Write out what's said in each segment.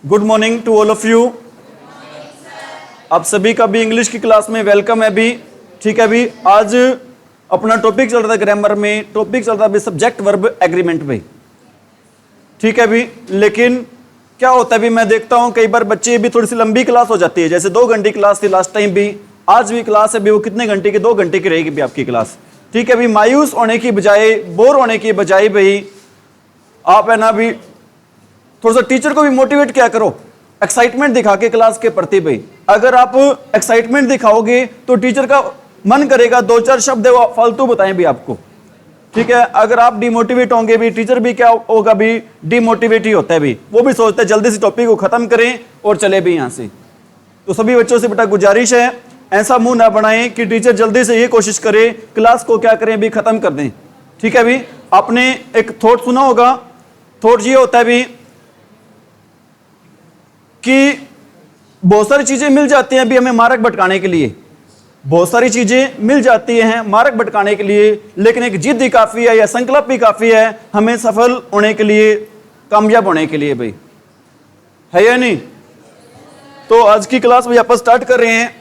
Good morning to all of you. आप सभी का भी इंग्लिश की क्लास में वेलकम है भी। ठीक है भी, आज अपना टॉपिक चल रहा था ग्रामर में, टॉपिक चल रहा है सब्जेक्ट वर्ब एग्रीमेंट भाई। ठीक है भी, लेकिन क्या होता है भी, मैं देखता हूं कई बार बच्चे भी थोड़ी सी लंबी क्लास हो जाती है, जैसे 2 घंटे की क्लास थी लास्ट टाइम भी, आज भी क्लास है भी, वो कितने घंटे की, 2 घंटे की रहेगी भी आपकी क्लास। ठीक है भी, मायूस होने की बजाय, बोर होने की बजाय भाई आप है ना भी थोड़ा सा टीचर को भी मोटिवेट क्या करो, एक्साइटमेंट दिखा के क्लास के प्रति भाई। अगर आप एक्साइटमेंट दिखाओगे तो टीचर का मन करेगा 2-4 शब्द वो फालतू बताएं भी आपको। ठीक है, अगर आप डिमोटिवेट होंगे भी, टीचर भी क्या होगा भी, डिमोटिवेट ही होता है भी, वो भी सोचता है जल्दी से टॉपिक को खत्म करें और चले भी यहां से। तो सभी बच्चों से बेटा गुजारिश है, ऐसा मुंह ना बनाएं कि टीचर जल्दी से ये कोशिश करे क्लास को क्या करें भी, खत्म कर दें। ठीक है भी, आपने एक थॉट सुना होगा, थॉट ये होता है भी कि बहुत सारी चीजें मिल जाती हैं अभी हमें मार्ग भटकाने के लिए, बहुत सारी चीजें मिल जाती हैं मार्ग भटकाने के लिए, लेकिन एक जिद ही काफी है या संकल्प भी काफी है हमें सफल होने के लिए, कामयाब होने के लिए भाई, है या नहीं। तो आज की क्लास भाई आप स्टार्ट कर रहे हैं।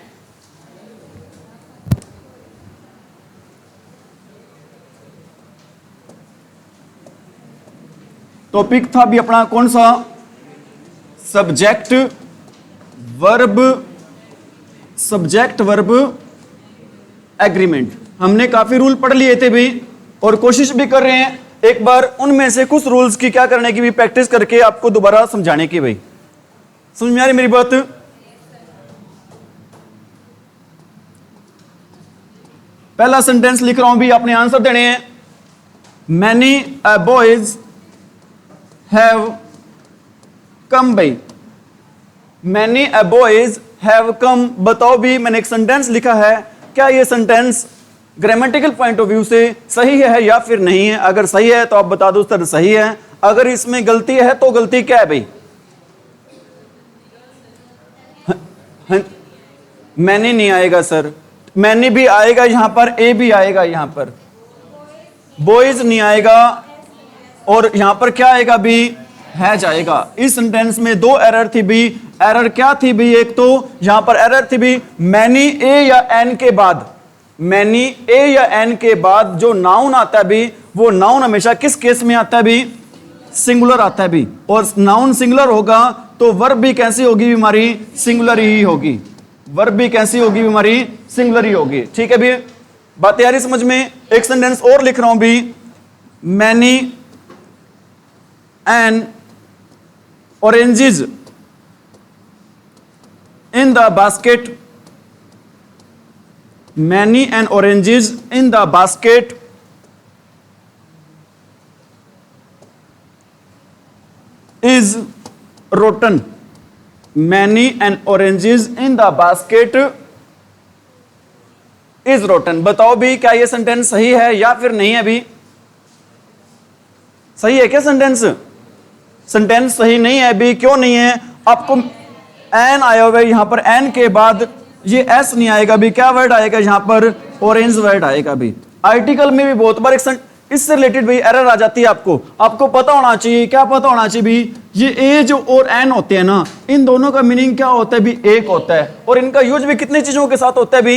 टॉपिक था भी अपना कौन सा, सब्जेक्ट वर्ब एग्रीमेंट। हमने काफी रूल पढ़ लिए थे भी और कोशिश भी कर रहे हैं एक बार उनमें से कुछ रूल्स की क्या करने की भी प्रैक्टिस करके आपको दोबारा समझाने की भाई। समझ में आ रही मेरी बात। पहला सेंटेंस लिख रहा हूं भी, आपने आंसर देने हैं। मैनी बॉयज हैव कम भाई, मैनी बॉयज हैव कम। बताओ भी, मैंने एक सेंटेंस लिखा है, क्या ये sentence grammatical point of view से सही है या फिर नहीं है। अगर सही है तो आप बता दो सर सही है, अगर इसमें गलती है तो गलती क्या है भाई। मैनी नहीं आएगा सर, मैनी भी आएगा यहां पर, ए भी आएगा यहां पर, बॉयज नहीं आएगा, और यहां पर क्या आएगा भी, है जाएगा। इस सेंटेंस में 2 एरर थी भी। एरर क्या थी भी, एक तो यहां पर एरर थी भी मैनी ए या एन के बाद, मैनी ए या एन के बाद जो नाउन आता है भी, वो नाउन हमेशा किस केस में आता है भी, सिंगुलर आता है भी। और नाउन सिंगुलर होगा तो वर्ब भी कैसी होगी भी हमारी, सिंगुलर ही होगी। वर्ब भी कैसी होगी भी हमारी, सिंगुलर ही होगी। ठीक है भी, बात यारी समझ में। एक सेंटेंस और लिख रहा हूं भी, many an oranges in the basket, many and oranges in the basket is rotten, many and oranges in the basket is rotten। बताओ भी क्या ये सेंटेंस सही है या फिर नहीं है भी, सही है क्या सेंटेंस, सेंटेंस सही नहीं है भी। क्यों नहीं है, आपको एन आया हुआ है यहां पर, एन के बाद ये एस नहीं आएगा भी, क्या वर्ड आएगा यहां पर, ऑरेंज वर्ड आएगा भी। आर्टिकल में भी बहुत बार इससे रिलेटेड भी एरर आ जाती है। आपको पता होना चाहिए, क्या पता होना चाहिए भी, ये ए जो और एन होते हैं ना, इन दोनों का मीनिंग क्या होता है भी, एक होता है, और इनका यूज भी कितनी चीजों के साथ होता है भी,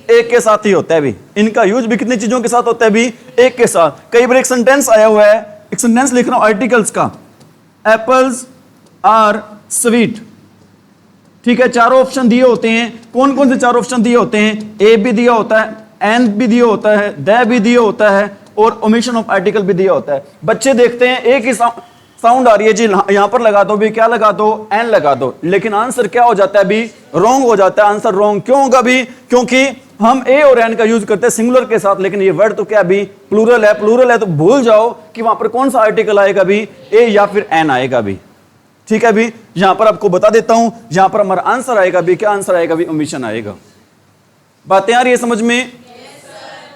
एक के साथ ही होता है भी। इनका यूज भी कितनी चीजों के साथ होता है भी, एक के साथ। कई बार एक सेंटेंस आया हुआ है, एक सेंटेंस लिख रहा हूं आर्टिकल्स का, एप्पल्स आर स्वीट। ठीक है, चारों ऑप्शन दिए होते हैं। कौन कौन से 4 ऑप्शन दिए होते हैं, ए भी दिया होता है, एंड भी दिया होता है, द भी दिया होता है, और ओमिशन ऑफ आर्टिकल भी दिया होता है। बच्चे देखते हैं एक ही साउंड आ रही है जी, यहां पर लगा दो भी, क्या लगा दो, एन लगा दो, लेकिन आंसर क्या हो जाता है भी, रॉन्ग हो जाता है। आंसर रॉन्ग क्यों होगा भी, क्योंकि हम ए और एन का यूज करते हैं सिंगुलर के साथ, लेकिन ये वर्ड तो क्या भी, प्लूरल है। प्लूरल है तो भूल जाओ कि वहां पर कौन सा आर्टिकल आएगा भी, ए या फिर एन आएगा भी। ठीक है भी, यहां पर आपको बता देता हूं, यहां पर हमारा आंसर आएगा भी, क्या आंसर आएगा भी, ओमिशन आएगा। बातें आ रही है समझ में।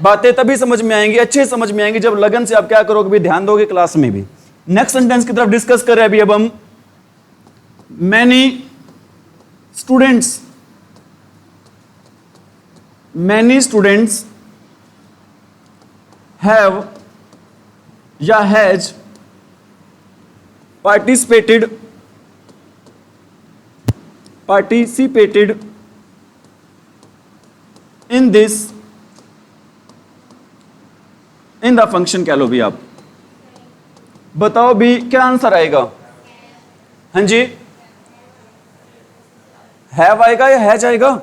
बातें तभी समझ में आएंगी, अच्छे समझ में आएंगी जब लगन से आप क्या करोगे भी, ध्यान दोगे क्लास में भी। नेक्स्ट सेंटेंस की तरफ डिस्कस कर रहे हैं अभी अब हम। मैनी स्टूडेंट्स हैव या has participated participated in this, in the function कह लो भी आप, बताओ भी क्या आंसर आएगा? हाँ जी, हैव आएगा या हैज आएगा?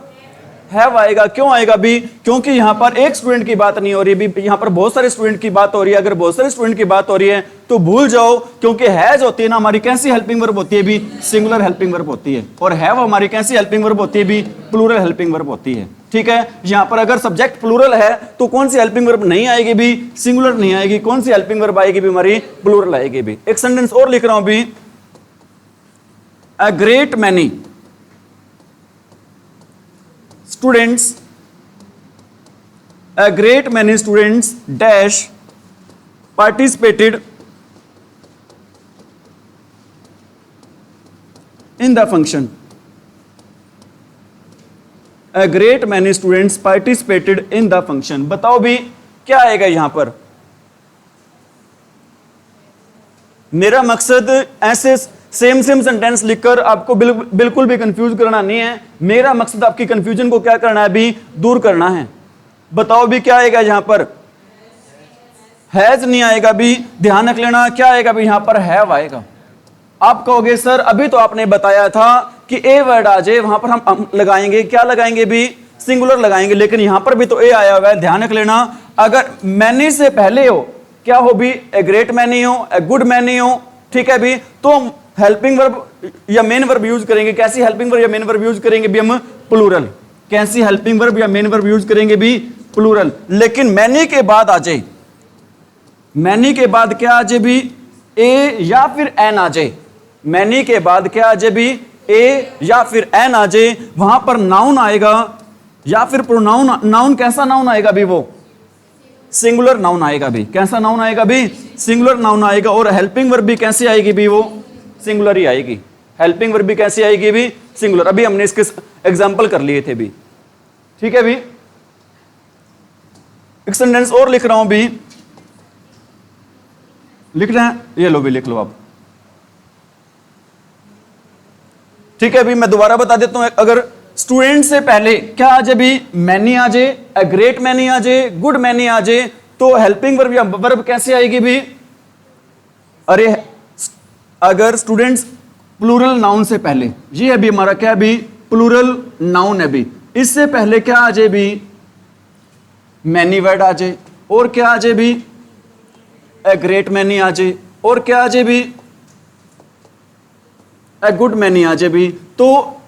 हैव आएगा। क्यों आएगा भी? क्योंकि यहां पर एक स्टूडेंट की बात नहीं हो रही भी, यहां पर बहुत सारे स्टूडेंट की बात हो रही है। अगर बहुत सारे स्टूडेंट की बात हो रही है तो भूल जाओ, क्योंकि हैज होती है ना हमारी कैसी हेल्पिंग वर्ब होती है भी? सिंगुलर हेल्पिंग वर्ब होती है। और हैव हमारी कैसी हेल्पिंग वर्ब होती है भी? प्लूरल हेल्पिंग वर्ब होती है। ठीक है, यहां पर अगर सब्जेक्ट प्लूरल है तो कौन सी हेल्पिंग वर्ब नहीं आएगी भी? सिंगुलर नहीं आएगी। कौन सी हेल्पिंग वर्ब आएगी भी? हमारी प्लूरल आएगी भी। एक सेंटेंस और लिख रहा हूं भी, a great many students, a great many students dash participated in the function. A great many students participated in the function. बताओ भी क्या आएगा यहां पर? मेरा मकसद ऐसे सेम सेंटेंस लिखकर आपको बिल्कुल भी कंफ्यूज करना नहीं है। मेरा मकसद आपकी कंफ्यूजन को क्या करना है भी? दूर करना है। बताओ भी क्या आएगा यहां पर? हैज नहीं आएगा भी, ध्यान रख लेना। क्या आएगा भी? यहां पर हैव आएगा। आप कहोगे सर अभी तो आपने बताया था कि ए वर्ड आ जाए, वहां पर हम लगाएंगे, क्या लगाएंगे भी? सिंगुलर लगाएंगे। लेकिन यहां पर भी तो ए आया हुआ है, ध्यान रख लेना। अगर मैनी से पहले हो, क्या हो भी? ए ग्रेट मैनी हो, ए गुड मैनी हो, ठीक है भी, तो हेल्पिंग वर्ब या मेन वर्ब यूज करेंगे। कैसी हेल्पिंग वर्ब या मेन वर्ब यूज करेंगे भी? हम प्लूरल। कैसी हेल्पिंग वर्ब या मेन वर्ब यूज करेंगे भी? प्लूरल। लेकिन मैनी के बाद आ जाए, मैनी के बाद क्या आ जाए भी? ए या फिर एन आ जाए। मैनी के बाद क्या आ जाए भी? ए या फिर एन आ जाए, वहां पर नाउन आएगा या फिर प्रोनाउन। नाउन कैसा नाउन आएगा भी? वो सिंगुलर नाउन आएगा भी। कैसा नाउन आएगा भी? सिंगुलर नाउन आएगा। और हेल्पिंग वर्ब भी कैसी आएगी भी? वो सिंगुलर ही आएगी। हेल्पिंग वर्ब भी कैसी आएगी भी? सिंगुलर। अभी हमने इसके एग्जांपल कर लिए थे भी। ठीक है भी। एक सेंटेंस और लिख रहा हूं भी, लिख रहे हैं? ये लो भी, लिख लो आप। ठीक है भी, मैं दोबारा बता देता हूं। अगर स्टूडेंट से पहले क्या आ जाए भी? मैनी आ जाए, अ ग्रेट मैनी आ जाए, गुड मैनी आ जाए, तो हेल्पिंग वर्ब या वर्ब कैसे आएगी भी? अरे अगर स्टूडेंट्स प्लूरल नाउन से पहले, ये अभी हमारा क्या भी? प्लूरल नाउन है भी। इससे पहले क्या आ जाए भी? मैनी वर्ड आ जाए। और क्या आ जाए भी? ए ग्रेट मैनी आ जाए। और क्या आ जाए भी? ए गुड मैनी आ जाए भी। तो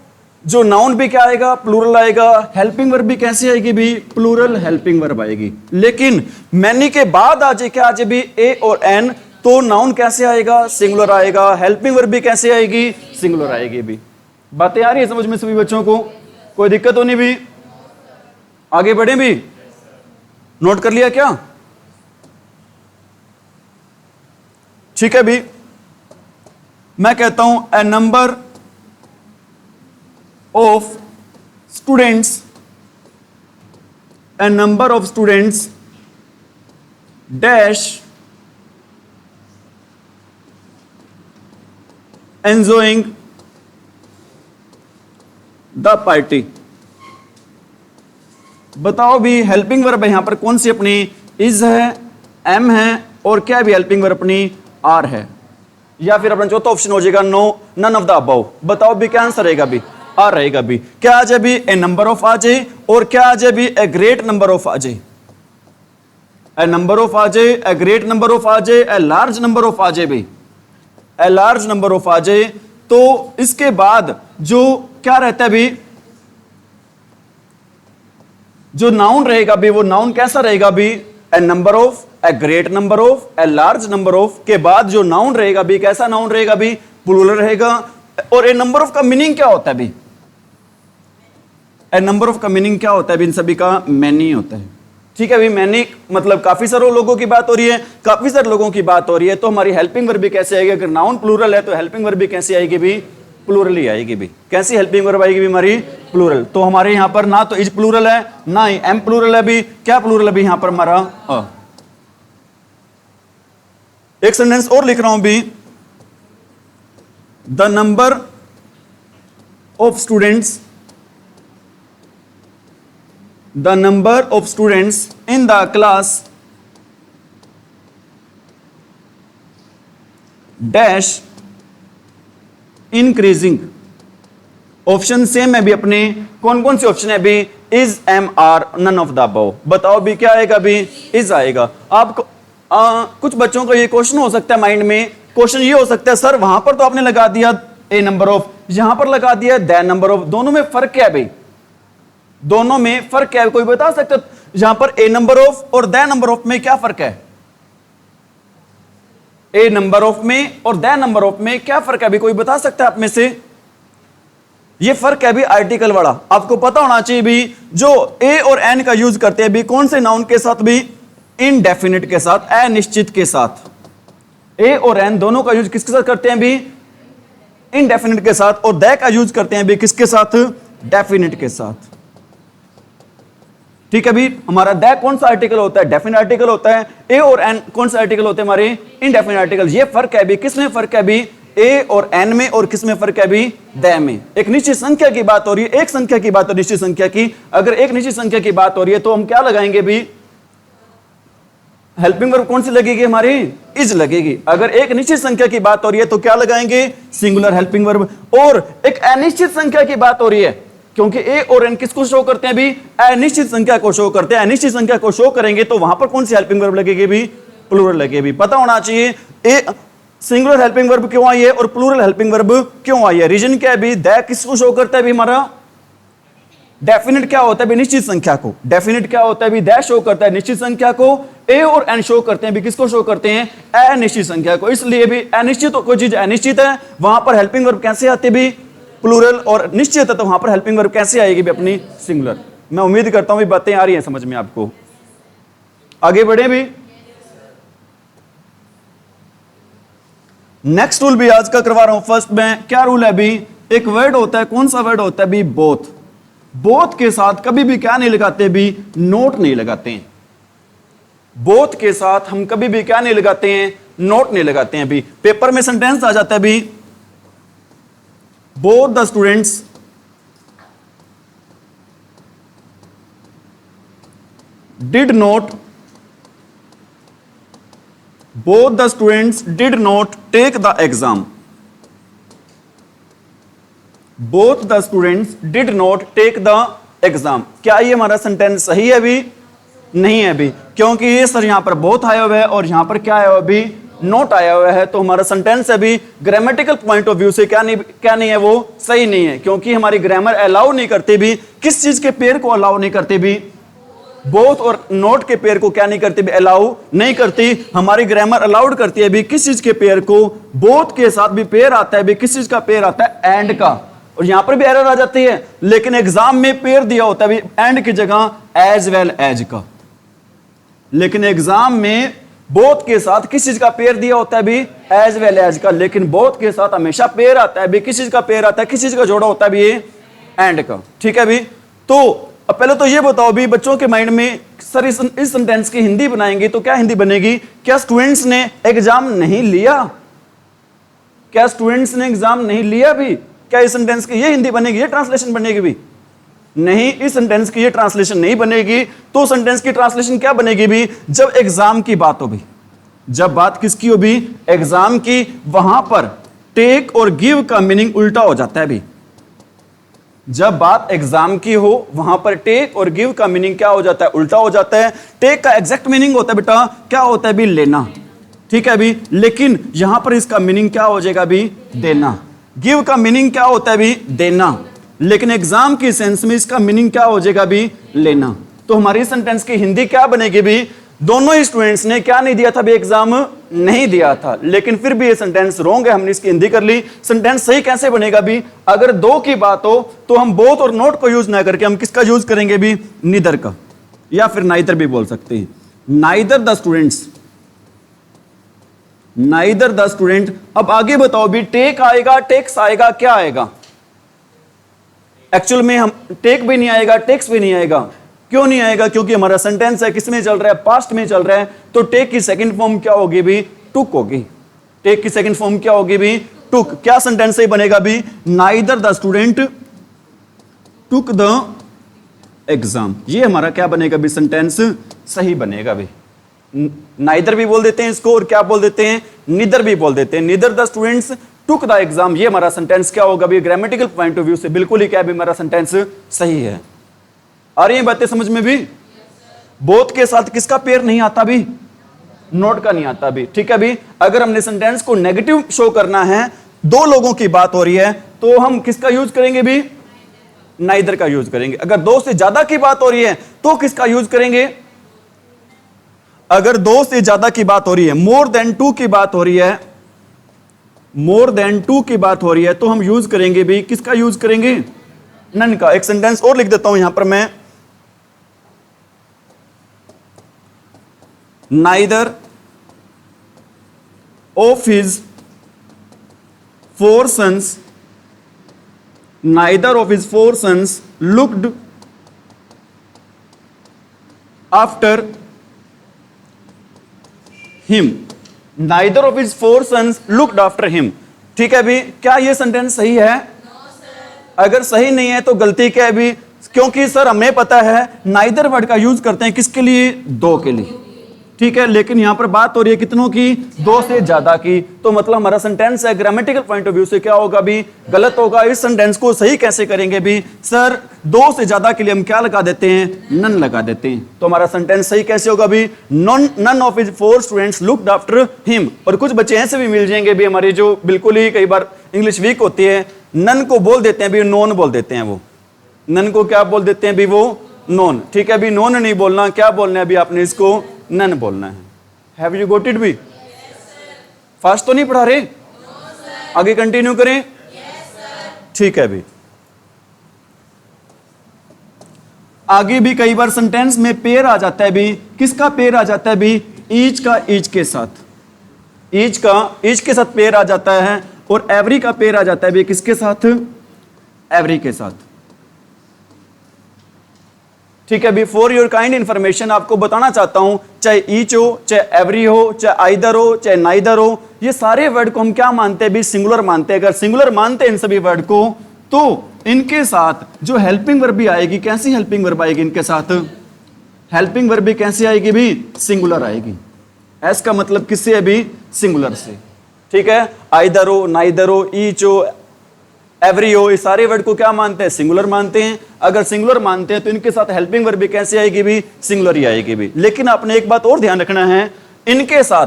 जो नाउन भी क्या आएगा? प्लूरल आएगा। हेल्पिंग वर्ब भी कैसे आएगी भी? प्लूरल हेल्पिंग वर्ब आएगी। लेकिन मैनी के बाद आ जाए क्या आ जाए भी? ए और एन, तो नाउन कैसे आएगा? सिंगुलर आएगा। हेल्पिंग वर्ब भी कैसे आएगी? सिंगुलर आएगी भी। बातें आ रही है समझ में सभी बच्चों को? कोई दिक्कत होनी भी? आगे बढ़े भी? नोट कर लिया क्या? ठीक है भी। मैं कहता हूं a number of students, a number of students dash enjoying the party. बताओ भी हेल्पिंग वर्ब यहां पर कौन सी अपनी? इज है, एम है, और क्या भी हेल्पिंग वर्ब अपनी? आर है। या फिर अपना चौथा ऑप्शन हो जाएगा no, none of the above. बताओ भी क्या आंसर रहेगा भी? आर रहेगा भी। क्या आ जाए भी? ए नंबर ऑफ आ जाए। और क्या आ जाए भी? ए ग्रेट नंबर ऑफ आ जाए। ए नंबर ऑफ आ जाए, ए ग्रेट नंबर ऑफ आ जाए, ए लार्ज नंबर ऑफ आ जाए भी। ए लार्ज नंबर ऑफ आ जाए, तो इसके बाद जो क्या रहता है भी? जो नाउन रहेगा भी, वो नाउन कैसा रहेगा भी? A number of, a great number of, a large number of के बाद जो नाउन रहेगा भी, कैसा नाउन रहेगा भी? प्लूरल रहेगा। और ए नंबर ऑफ का मीनिंग क्या होता है भी? ए नंबर ऑफ का मीनिंग क्या होता है भी? इन सभी का मैनी होता है। ठीक है भी। मैनी मतलब काफी सारे लोगों की बात हो रही है, काफी सारे लोगों की बात हो रही है, तो हमारी हेल्पिंग वर्ब भी कैसे आएगी? अगर नाउन प्लूरल है तो हेल्पिंग वर्ब भी कैसी आएगी भी? प्लूरल ही आएगी भी। कैसी हेल्पिंग वर्ब आएगी भी हमारी? प्लूरल। तो हमारे यहां पर ना तो इज प्लूरल है, ना ही एम प्लूरल है भी। क्या प्लूरल है भी यहां पर हमारा? एक सेंटेंस और लिख रहा हूं भी, the number of students, the number of students in the class dash increasing. Option same है भी अपने, कौन कौन से ऑप्शन है अभी, is, am, are, none of the above. बताओ भी क्या आएगा अभी, इज आएगा। आपको कुछ बच्चों का ये क्वेश्चन हो सकता है माइंड में, क्वेश्चन ये हो सकता है सर वहां पर तो आपने लगा दिया ए नंबर ऑफ, यहां पर लगा दिया द नंबर ऑफ, दोनों में फर्क क्या है भाई, दोनों में फर्क क्या है, कोई बता सकता है यहां पर ए नंबर ऑफ और द नंबर ऑफ में क्या फर्क है, ए नंबर ऑफ में और द नंबर ऑफ में क्या फर्क है अभी, कोई बता सकता है आप में से। ये फर्क है भी आर्टिकल वाला, आपको पता होना चाहिए भी, जो ए और एन का यूज करते हैं भी कौन से नाउन के साथ भी, इनडेफिनिट के साथ, अनिश्चित के साथ। ए और एन दोनों का यूज किसके साथ करते हैं भी, इनडेफिनिट के साथ, और द का यूज करते हैं भी किसके साथ, डेफिनिट के साथ। ठीक है भी, हमारा द कौन सा आर्टिकल होता है, डेफिनिट आर्टिकल होता है। ए और एन कौन सा आर्टिकल होते हैं हमारे, इनडेफिनिट आर्टिकल। ये फर्क है भी, किसमें फर्क है भी, ए और एन में, और किसमें फर्क है भी, द में। एक निश्चित संख्या की बात हो रही है, एक संख्या की बात हो, निश्चित संख्या की, अगर एक निश्चित संख्या की बात हो रही है तो हम क्या लगाएंगे भी, हेल्पिंग वर्ब कौन सी लगेगी हमारी, इज लगेगी। अगर एक निश्चित संख्या की बात हो रही है तो क्या लगाएंगे, सिंगुलर हेल्पिंग वर्ब। और एक अनिश्चित संख्या की बात हो रही है, क्योंकि ए और एन किसको शो करते हैं भी, अनिश्चित संख्या को शो करते हैं। अनिश्चित संख्या को शो करेंगे तो वहां पर कौन सी हेल्पिंग वर्ब लगेगी भी, प्लूरल लगेगी। पता होना चाहिए ए सिंगुलर हेल्पिंग वर्ब क्यों आई है और प्लूरल हेल्पिंग वर्ब क्यों आई है। रीजन क्या है भी, द किसको शो करता है भी, हमारा डेफिनिट क्या होता है भी, निश्चित संख्या को। डेफिनिट क्या होता है भी, द शो करता है निश्चित संख्या को, ए और एन शो करते हैं भी किसको शो करते हैं, अनिश्चित संख्या को। इसलिए भी अनिश्चित कोई चीज अनिश्चित है, वहां पर हेल्पिंग वर्ब कैसे आती भी, प्लूरल, और निश्चित है तो वहां पर हेल्पिंग वर्ब कैसे आएगी भी, अपनी सिंगुलर। मैं उम्मीद करता हूं भी बातें आ रही हैं समझ में आपको। आगे बढ़े भी, नेक्स्ट रूल भी आज का करवा रहा हूं। फर्स्ट में क्या रूल है भी, एक वर्ड होता है, कौन सा वर्ड होता है भी, बोथ। बोथ के साथ कभी भी क्या नहीं लगाते भी, नोट नहीं लगाते हैं। बोथ के साथ हम कभी भी क्या नहीं लगाते हैं, नोट नहीं लगाते हैं भी। पेपर में सेंटेंस आ जाता है भी, both the students did not, both the students did not take the exam, both the students did not take the exam। क्या ये हमारा सेंटेंस सही है भी, नहीं है भी, क्योंकि ये सर यहां पर बोथ आया हुआ है और यहां पर क्या आया हुआ भी, नोट आया हुआ है। तो हमारा सेंटेंस है भी ग्रामेटिकल पॉइंट ऑफ व्यू से क्या नहीं है, वो सही नहीं है, क्योंकि हमारी ग्रामर अलाउ नहीं करती भी, किस चीज के पेयर को अलाउ नहीं करती भी, बोथ और नोट के पेयर को क्या नहीं करती भी, अलाउ नहीं करती। हमारी ग्रामर अलाउड करती है भी किस चीज के पेयर को, बोथ के साथ भी पेयर आता है भी, किस चीज का पेयर आता है, एंड का। और यहां पर भी एरर आ जाती है, लेकिन एग्जाम में पेयर दिया होता है भी एंड की जगह एज वेल एज का। लेकिन एग्जाम में बोथ के साथ किस चीज का पेयर दिया होता है भी, एज वेल एज का। लेकिन बोथ के साथ हमेशा पेयर आता है भी, किस चीज का पेयर आता है, किस चीज का जोड़ा होता है भी, ये एंड का। ठीक है भी, तो अब पहले तो ये बताओ भी बच्चों के माइंड में, सर इस सेंटेंस की हिंदी बनाएंगे तो क्या हिंदी बनेगी, क्या स्टूडेंट्स ने एग्जाम नहीं लिया, क्या स्टूडेंट्स ने एग्जाम नहीं लिया भी, क्या इस सेंटेंस की ये हिंदी बनेगी, ये ट्रांसलेशन बनेगी भी, नहीं, इस सेंटेंस की ये ट्रांसलेशन नहीं बनेगी। तो सेंटेंस की ट्रांसलेशन क्या बनेगी भी, जब एग्जाम की बात हो भी, जब बात किसकी हो भी, एग्जाम की, वहां पर टेक और गिव का मीनिंग उल्टा हो जाता है भी। जब बात एग्जाम की हो वहां पर टेक और गिव का मीनिंग क्या हो जाता है, उल्टा हो जाता है। टेक का एग्जैक्ट मीनिंग होता है बेटा, क्या होता है भी, लेना। ठीक है भी, लेकिन यहां पर इसका मीनिंग क्या हो जाएगा भी, देना। गिव का मीनिंग क्या होता है भी, देना, लेकिन एग्जाम की सेंस में इसका मीनिंग क्या हो जाएगा भी, लेना। तो हमारी सेंटेंस की हिंदी क्या बनेगी भी, दोनों ही स्टूडेंट्स ने क्या नहीं दिया था भी, एग्जाम नहीं दिया था। लेकिन फिर भी ये सेंटेंस रॉन्ग है, हमने इसकी हिंदी कर ली। सेंटेंस सही कैसे बनेगा भी, अगर दो की बात हो तो हम बोथ और नॉट को यूज ना करके हम किसका यूज करेंगे भी, नीदर का, या फिर नाइदर भी बोल सकते हैं। Neither the students, neither the student. अब आगे बताओ भी, टेक आएगा, टेक्स आएगा, क्या आएगा, एक्चुअल में हम टेक भी नहीं आएगा, टेक्स भी नहीं आएगा। क्यों नहीं आएगा, क्योंकि हमारा सेंटेंस है किस में चल रहा है, पास्ट में चल रहा है। तो टेक की सेकंड फॉर्म क्या होगी भी, टुक होगी। टेक की सेकंड फॉर्म क्या होगी भी, टुक। क्या सेंटेंस सही बनेगा भी, neither the student took the exam, ये हमारा क्या बनेगा भी, सेंटेंस सही बनेगा भी। नाइदर भी बोल देते हैं इसको, और क्या बोल देते हैं, नीदर भी बोल देते हैं। Neither the students took the exam, ये हमारा सेंटेंस क्या होगा भी, ग्रामेटिकल पॉइंट ऑफ व्यू से बिल्कुल ही क्या भी हमारा सेंटेंस सही है। आ रही है बातें समझ में भी? बोथ के साथ किसका पेयर नहीं आता भी, नोट का नहीं आता भी, ठीक है भी। अगर हमने सेंटेंस को नेगेटिव शो करना है, दो लोगों की बात हो रही है, तो हम किसका यूज करेंगे भी, नाइदर का यूज करेंगे। अगर दो से ज्यादा की बात हो रही है तो किसका यूज करेंगे, अगर दो से ज्यादा की बात हो रही है, मोर देन टू की बात हो रही है, मोर देन टू की बात हो रही है, तो हम यूज करेंगे भी, किसका यूज करेंगे, नन का। एक सेंटेंस और लिख देता हूं यहां पर मैं, neither of his four sons, neither of his four sons looked after him, neither of his four sons looked after him, ठीक है भी। क्या ये सेंटेंस सही है? अगर सही नहीं है तो गलती क्या है भी, क्योंकि सर हमें पता है नाइदर वर्ड का यूज करते हैं किसके लिए, दो के लिए, ठीक है। लेकिन यहां पर बात हो रही है कितनों की, दो से ज्यादा की, तो मतलब हमारा सेंटेंस है ग्रामेटिकल पॉइंट ऑफ व्यू से क्या होगा भी, गलत होगा। इस सेंटेंस को सही कैसे करेंगे भी, सर दो से ज्यादा के लिए हम क्या लगा देते हैं, नन लगा देते हैं। तो हमारा सेंटेंस सही कैसे होगा भी, none of his four students looked after him. और कुछ बच्चे ऐसे भी मिल जाएंगे भी हमारे जो बिल्कुल ही कई बार इंग्लिश वीक होती है, नन को बोल देते हैं भी, नॉन बोल देते हैं, वो नन को क्या बोल देते हैं भी, वो नॉन, ठीक है भी। नॉन नहीं बोलना, क्या बोलना है भी आपने, इसको नन बोलना है। हैव यू गोट इट भी? फास्ट तो नहीं पढ़ा रहे? आगे कंटिन्यू करें? ठीक है भी। आगे भी कई बार सेंटेंस में पेयर आ जाता है भी, किसका पेयर आ जाता है भी, ईच का ईच के साथ, ईच का ईच के साथ पेयर आ जाता है, और एवरी का पेयर आ जाता है भी, किसके साथ, एवरी के साथ, ठीक है भी। फॉर योर काइंड इंफॉर्मेशन आपको बताना चाहता हूं, चाहे ईच हो, चाहे एवरी हो, चाहे आइदर हो, चाहे नाइदर हो, ये सारे वर्ड को हम क्या मानते हैं भी, सिंगुलर मानते हैं। अगर सिंगुलर मानते हैं इन सभी वर्ड को, तो इनके साथ जो हेल्पिंग वर्ब भी आएगी, कैसी हेल्पिंग वर्ब आएगी इनके साथ, हेल्पिंग वर्ब भी कैसी आएगी भी, सिंगुलर आएगी। एस का मतलब किससे है भी, सिंगुलर से, ठीक है। आइदर हो, नाइदर हो, ईच हो, एवरी हो, ये सारे वर्ड को क्या मानते हैं, सिंगुलर मानते हैं। अगर सिंगुलर मानते हैं तो इनके साथ हेल्पिंग वर्ब भी कैसे आएगी भी, सिंगुलर ही आएगी भी। लेकिन आपने एक बात और ध्यान रखना है, इनके साथ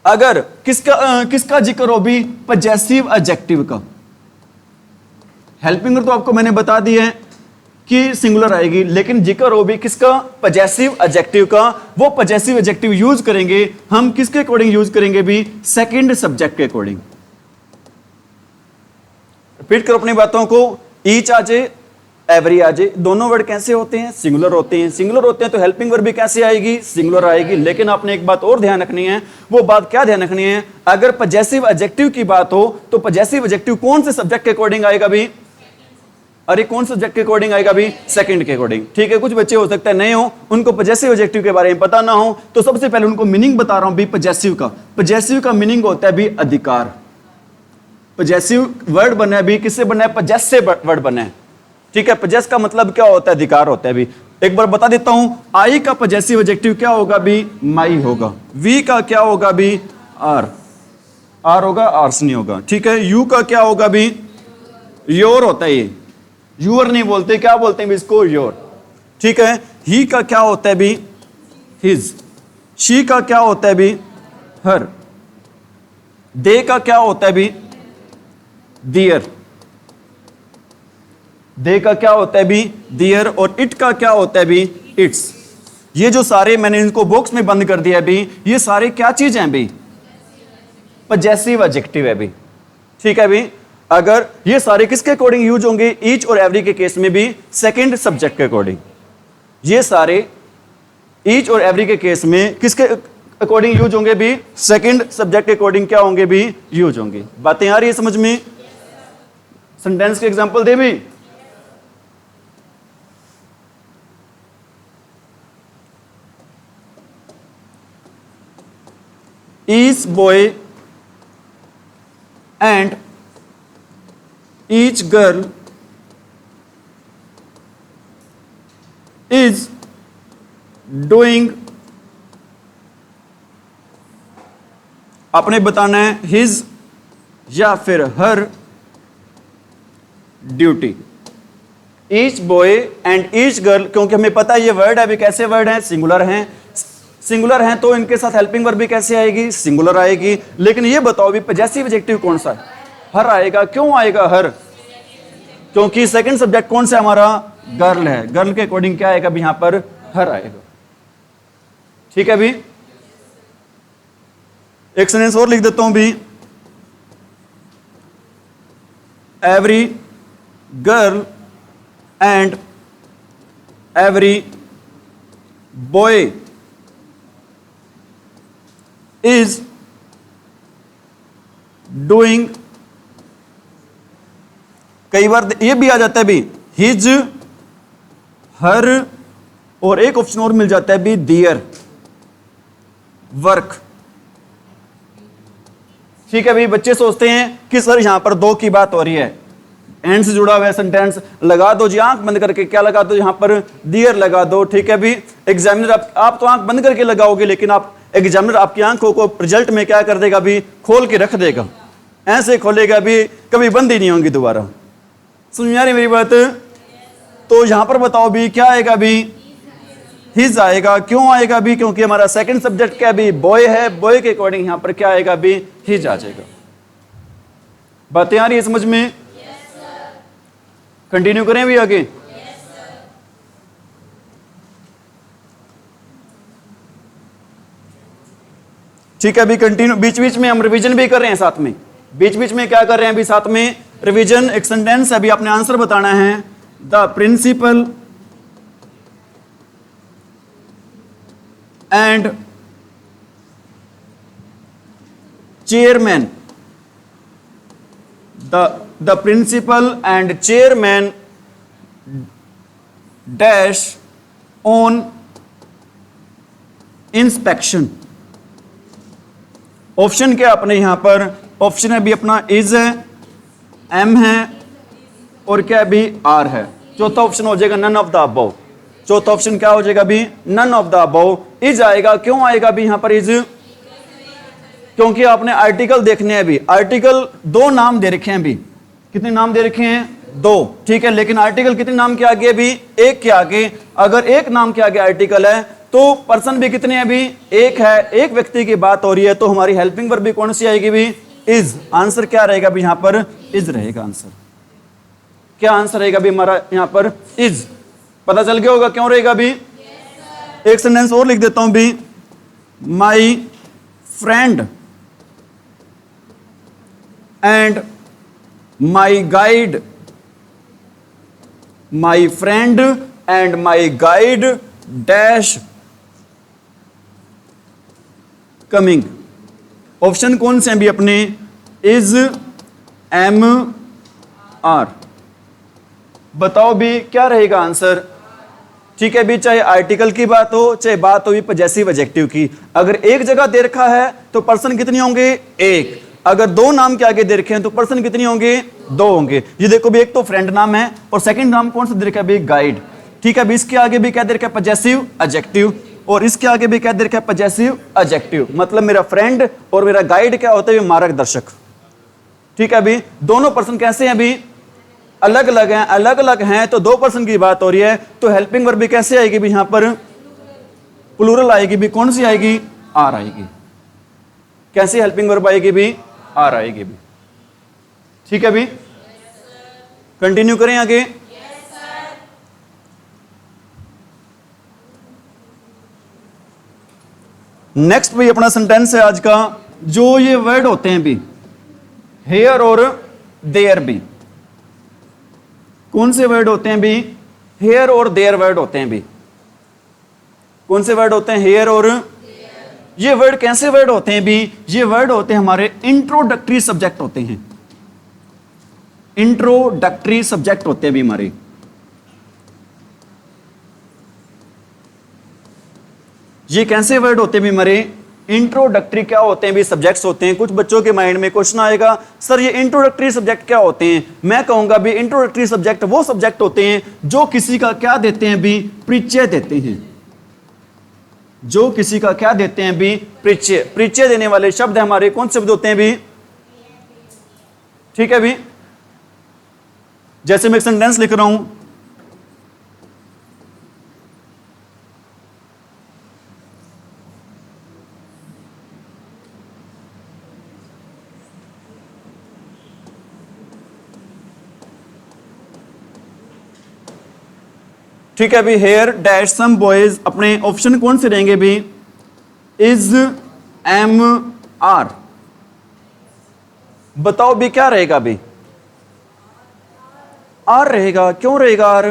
अगर किसका जिक्र हो भी, पजेसिव एडजेक्टिव का। हेल्पिंग वर्ब तो आपको मैंने बता दी है कि सिंगुलर आएगी, लेकिन जिक्र हो भी किसका, पजेसिव एडजेक्टिव का। वो पजेसिव एडजेक्टिव यूज करेंगे हम किसके अकॉर्डिंग यूज करेंगे भी, सेकंड सब्जेक्ट के अकॉर्डिंग। रिपीट करो अपनी बातों को, ईच आ जाए, एवरी आ जाए, दोनों वर्ड कैसे होते हैं, सिंगुलर होते हैं। सिंगुलर होते हैं तो हेल्पिंग वर्ब भी कैसे आएगी, सिंगुलर आएगी। लेकिन आपने एक बात और ध्यान रखनी है, वो बात क्या ध्यान रखनी है, अगर पजेसिव एडजेक्टिव की बात हो तो पजेसिव एडजेक्टिव कौन से सब्जेक्ट के अकॉर्डिंग आएगा भी, अरे कौन से सब्जेक्ट के अकॉर्डिंग आएगा भी, सेकंड के अकॉर्डिंग, ठीक है। कुछ बच्चे हो सकता है नए हो, उनको पजेसिव एडजेक्टिव के बारे में पता ना हो, तो सबसे पहले उनको मीनिंग बता रहा हूं भी पजेसिव का। पजेसिव का मीनिंग होता है भी अधिकार। पजेसिव वर्ड बना है भी, किससे बना है, पजेस से वर्ड बना है, ठीक है। पजेस का मतलब क्या होता है, अधिकार होता है भी। एक बार बता देता हूं, आई का पजेसिव एडजेक्टिव क्या होगा भी, माई होगा। वी का क्या होगा भी, आर, आर होगा, आर्स नहीं होगा, ठीक है। यू का क्या होगा भी, योर होता है, ये यूर नहीं बोलते, क्या बोलते हैं इसको, योर, ठीक है। ही का क्या होता है भी, हिज। शी का क्या होता है भी, हर। दे का क्या होता है भी, दियर। दे का क्या होता है भी, दियर। और इट का क्या होता है भी, इट्स। ये जो सारे मैंने इनको बॉक्स में बंद कर दिया भी, ये सारे क्या चीज हैं भी, पजेसिव एडजेक्टिव है भी, ठीक है भी। अगर ये सारे किसके अकॉर्डिंग यूज होंगे, ईच और एवरी के केस में भी सेकंड सब्जेक्ट के अकॉर्डिंग। ये सारे ईच और एवरी के केस में किसके अकॉर्डिंग यूज होंगे भी, सेकंड सब्जेक्ट के अकॉर्डिंग क्या होंगे भी, यूज होंगे। बातें आ रही है समझ में? सेंटेंस के एग्जांपल दे भी। Each boy and each girl is doing, आपने बताना है हिज या फिर her duty. Each boy and each girl, क्योंकि हमें पता है ये वर्ड है, अभी कैसे वर्ड हैं, सिंगुलर हैं। सिंगुलर हैं तो इनके साथ हेल्पिंग वर्ब भी कैसे आएगी, सिंगुलर आएगी। लेकिन ये बताओ भी पजेसिव एडजेक्टिव कौन सा है, हर आएगा। क्यों आएगा हर, क्योंकि सेकंड सब्जेक्ट कौन सा हमारा, गर्ल है। गर्ल के अकॉर्डिंग क्या आएगा भी यहां पर, हर आएगा। ठीक है भी, एक सेंटेंस और लिख देता हूं भी, every girl and every boy is doing, कई बार ये भी आ जाता है भी हिज, हर, और एक ऑप्शन और मिल जाता है भी दियर, वर्क। ठीक है भाई, बच्चे सोचते हैं कि सर यहां पर दो की बात हो रही है, एंड से जुड़ा हुआ है सेंटेंस, लगा दो जी आंख बंद करके, क्या लगा दो यहां पर, दियर लगा दो। ठीक है भी, एग्जामिनर आप तो आंख बंद करके लगाओगे, लेकिन आप एग्जामिनर आपकी आंखों को रिजल्ट में क्या कर देगा भी, खोल के रख देगा। ऐसे खोलेगा भी, कभी बंद ही नहीं होंगी दोबारा। समझ में आ रही मेरी बात? तो यहां पर बताओ भी क्या आएगा भी, हिज आएगा। क्यों आएगा भी, क्योंकि हमारा सेकंड सब्जेक्ट क्या भी, बॉय है। बॉय के अकॉर्डिंग यहां पर क्या आएगा भी, हिज आ जाएगा। बातें आ रही है समझ में? कंटिन्यू करें भी आगे? ठीक है, अभी कंटिन्यू, बीच बीच में हम रिवीजन भी कर रहे हैं साथ में। बीच बीच में क्या कर रहे हैं अभी साथ में, रिवीजन। एक सेंटेंस है, अभी आपने आंसर बताना है। The principal and chairman, the principal and chairman dash on inspection। Option क्या अपने यहां पर, ऑप्शन है भी अपना इज है, एम है, और क्या भी आर है। चौथा ऑप्शन हो जाएगा नन ऑफ द अबव। चौथा ऑप्शन क्या हो जाएगा भी, none of the above. Is आएगा। क्यों आएगा भी यहां पर इज, क्योंकि आपने आर्टिकल देखने हैं भी। आर्टिकल दो नाम दे रखे हैं भी, कितने नाम दे रखे हैं, दो। ठीक है, लेकिन आर्टिकल कितने नाम के आगे भी, एक के आगे। अगर एक नाम के आगे आर्टिकल है तो पर्सन भी कितने हैं भी, एक है। एक व्यक्ति की बात हो रही है तो हमारी हेल्पिंग वर्ब भी कौन सी आएगी भी, इज। आंसर क्या रहेगा भी यहां पर, इज रहेगा आंसर। क्या आंसर रहेगा भी हमारा यहां पर, इज। पता चल गया होगा क्यों रहेगा भी। एक सेंटेंस और लिख देता हूं भी, my friend and my guide, my friend and my guide dash coming. Option कौन से हैं भी अपने, इज, एम, आर। बताओ भी क्या रहेगा आंसर। ठीक है भी, चाहे आर्टिकल की बात हो, चाहे बात हो भी पजेसिव एडजेक्टिव की। अगर एक जगह दे रखा है तो पर्सन कितने होंगे, एक। अगर दो नाम के आगे दे रखे हैं तो पर्सन कितने होंगे, दो होंगे। ये देखो भी, एक तो फ्रेंड नाम है और सेकंड नाम कौन सा दे रखा है भी, गाइड। ठीक है भी, इसके आगे भी क्या दे रखा है, पजेसिव एडजेक्टिव, और इसके आगे भी क्या दे रखा है, पजेसिव एडजेक्टिव। मतलब मेरा फ्रेंड और मेरा गाइड क्या होता है, मार्गदर्शक। ठीक है भी, दोनों पर्सन कैसे हैं भी, अलग अलग हैं। अलग अलग हैं तो दो पर्सन की बात हो रही है, तो हेल्पिंग वर्ब भी कैसे आएगी भी यहां पर, प्लूरल आएगी भी। कौन सी आएगी, आर आएगी। कैसे हेल्पिंग वर्ब आएगी भी, आर आएगी भी। ठीक है भी, कंटिन्यू करें आगे। नेक्स्ट भी अपना सेंटेंस है आज का। जो ये वर्ड होते हैं भी, हेयर और देयर भी, कौन से वर्ड होते हैं भी, हेयर और देयर वर्ड होते हैं भी। कौन से वर्ड होते हैं, हेयर और, ये वर्ड कैसे वर्ड होते हैं भी, ये वर्ड होते हैं हमारे इंट्रोडक्टरी सब्जेक्ट होते हैं। इंट्रोडक्टरी सब्जेक्ट होते हैं भी हमारे। ये कैसे वर्ड होते हैं भी हमारे, इंट्रोडक्टरी क्या होते हैं भी? सब्जेक्ट्स होते हैं। कुछ बच्चों के माइंड में क्वेश्चन आएगा, सर ये इंट्रोडक्टरी सब्जेक्ट क्या होते हैं? मैं कहूंगा भी इंट्रोडक्टरी सब्जेक्ट वो सब्जेक्ट होते हैं जो किसी का क्या देते हैं भी? परिचय देते हैं। जो किसी का क्या देते हैं भी? परिचय। परिचय देने वाले शब्द हमारे कौन से शब्द होते हैं भी? ठीक है भी, जैसे मैं एक सेंटेंस लिख रहा हूं, ठीक है भी, हेयर डैश सम बॉयज, अपने ऑप्शन कौन से रहेंगे भी? Is, am, are. बताओ भी क्या रहेगा भी? आर रहेगा। क्यों रहेगा आर?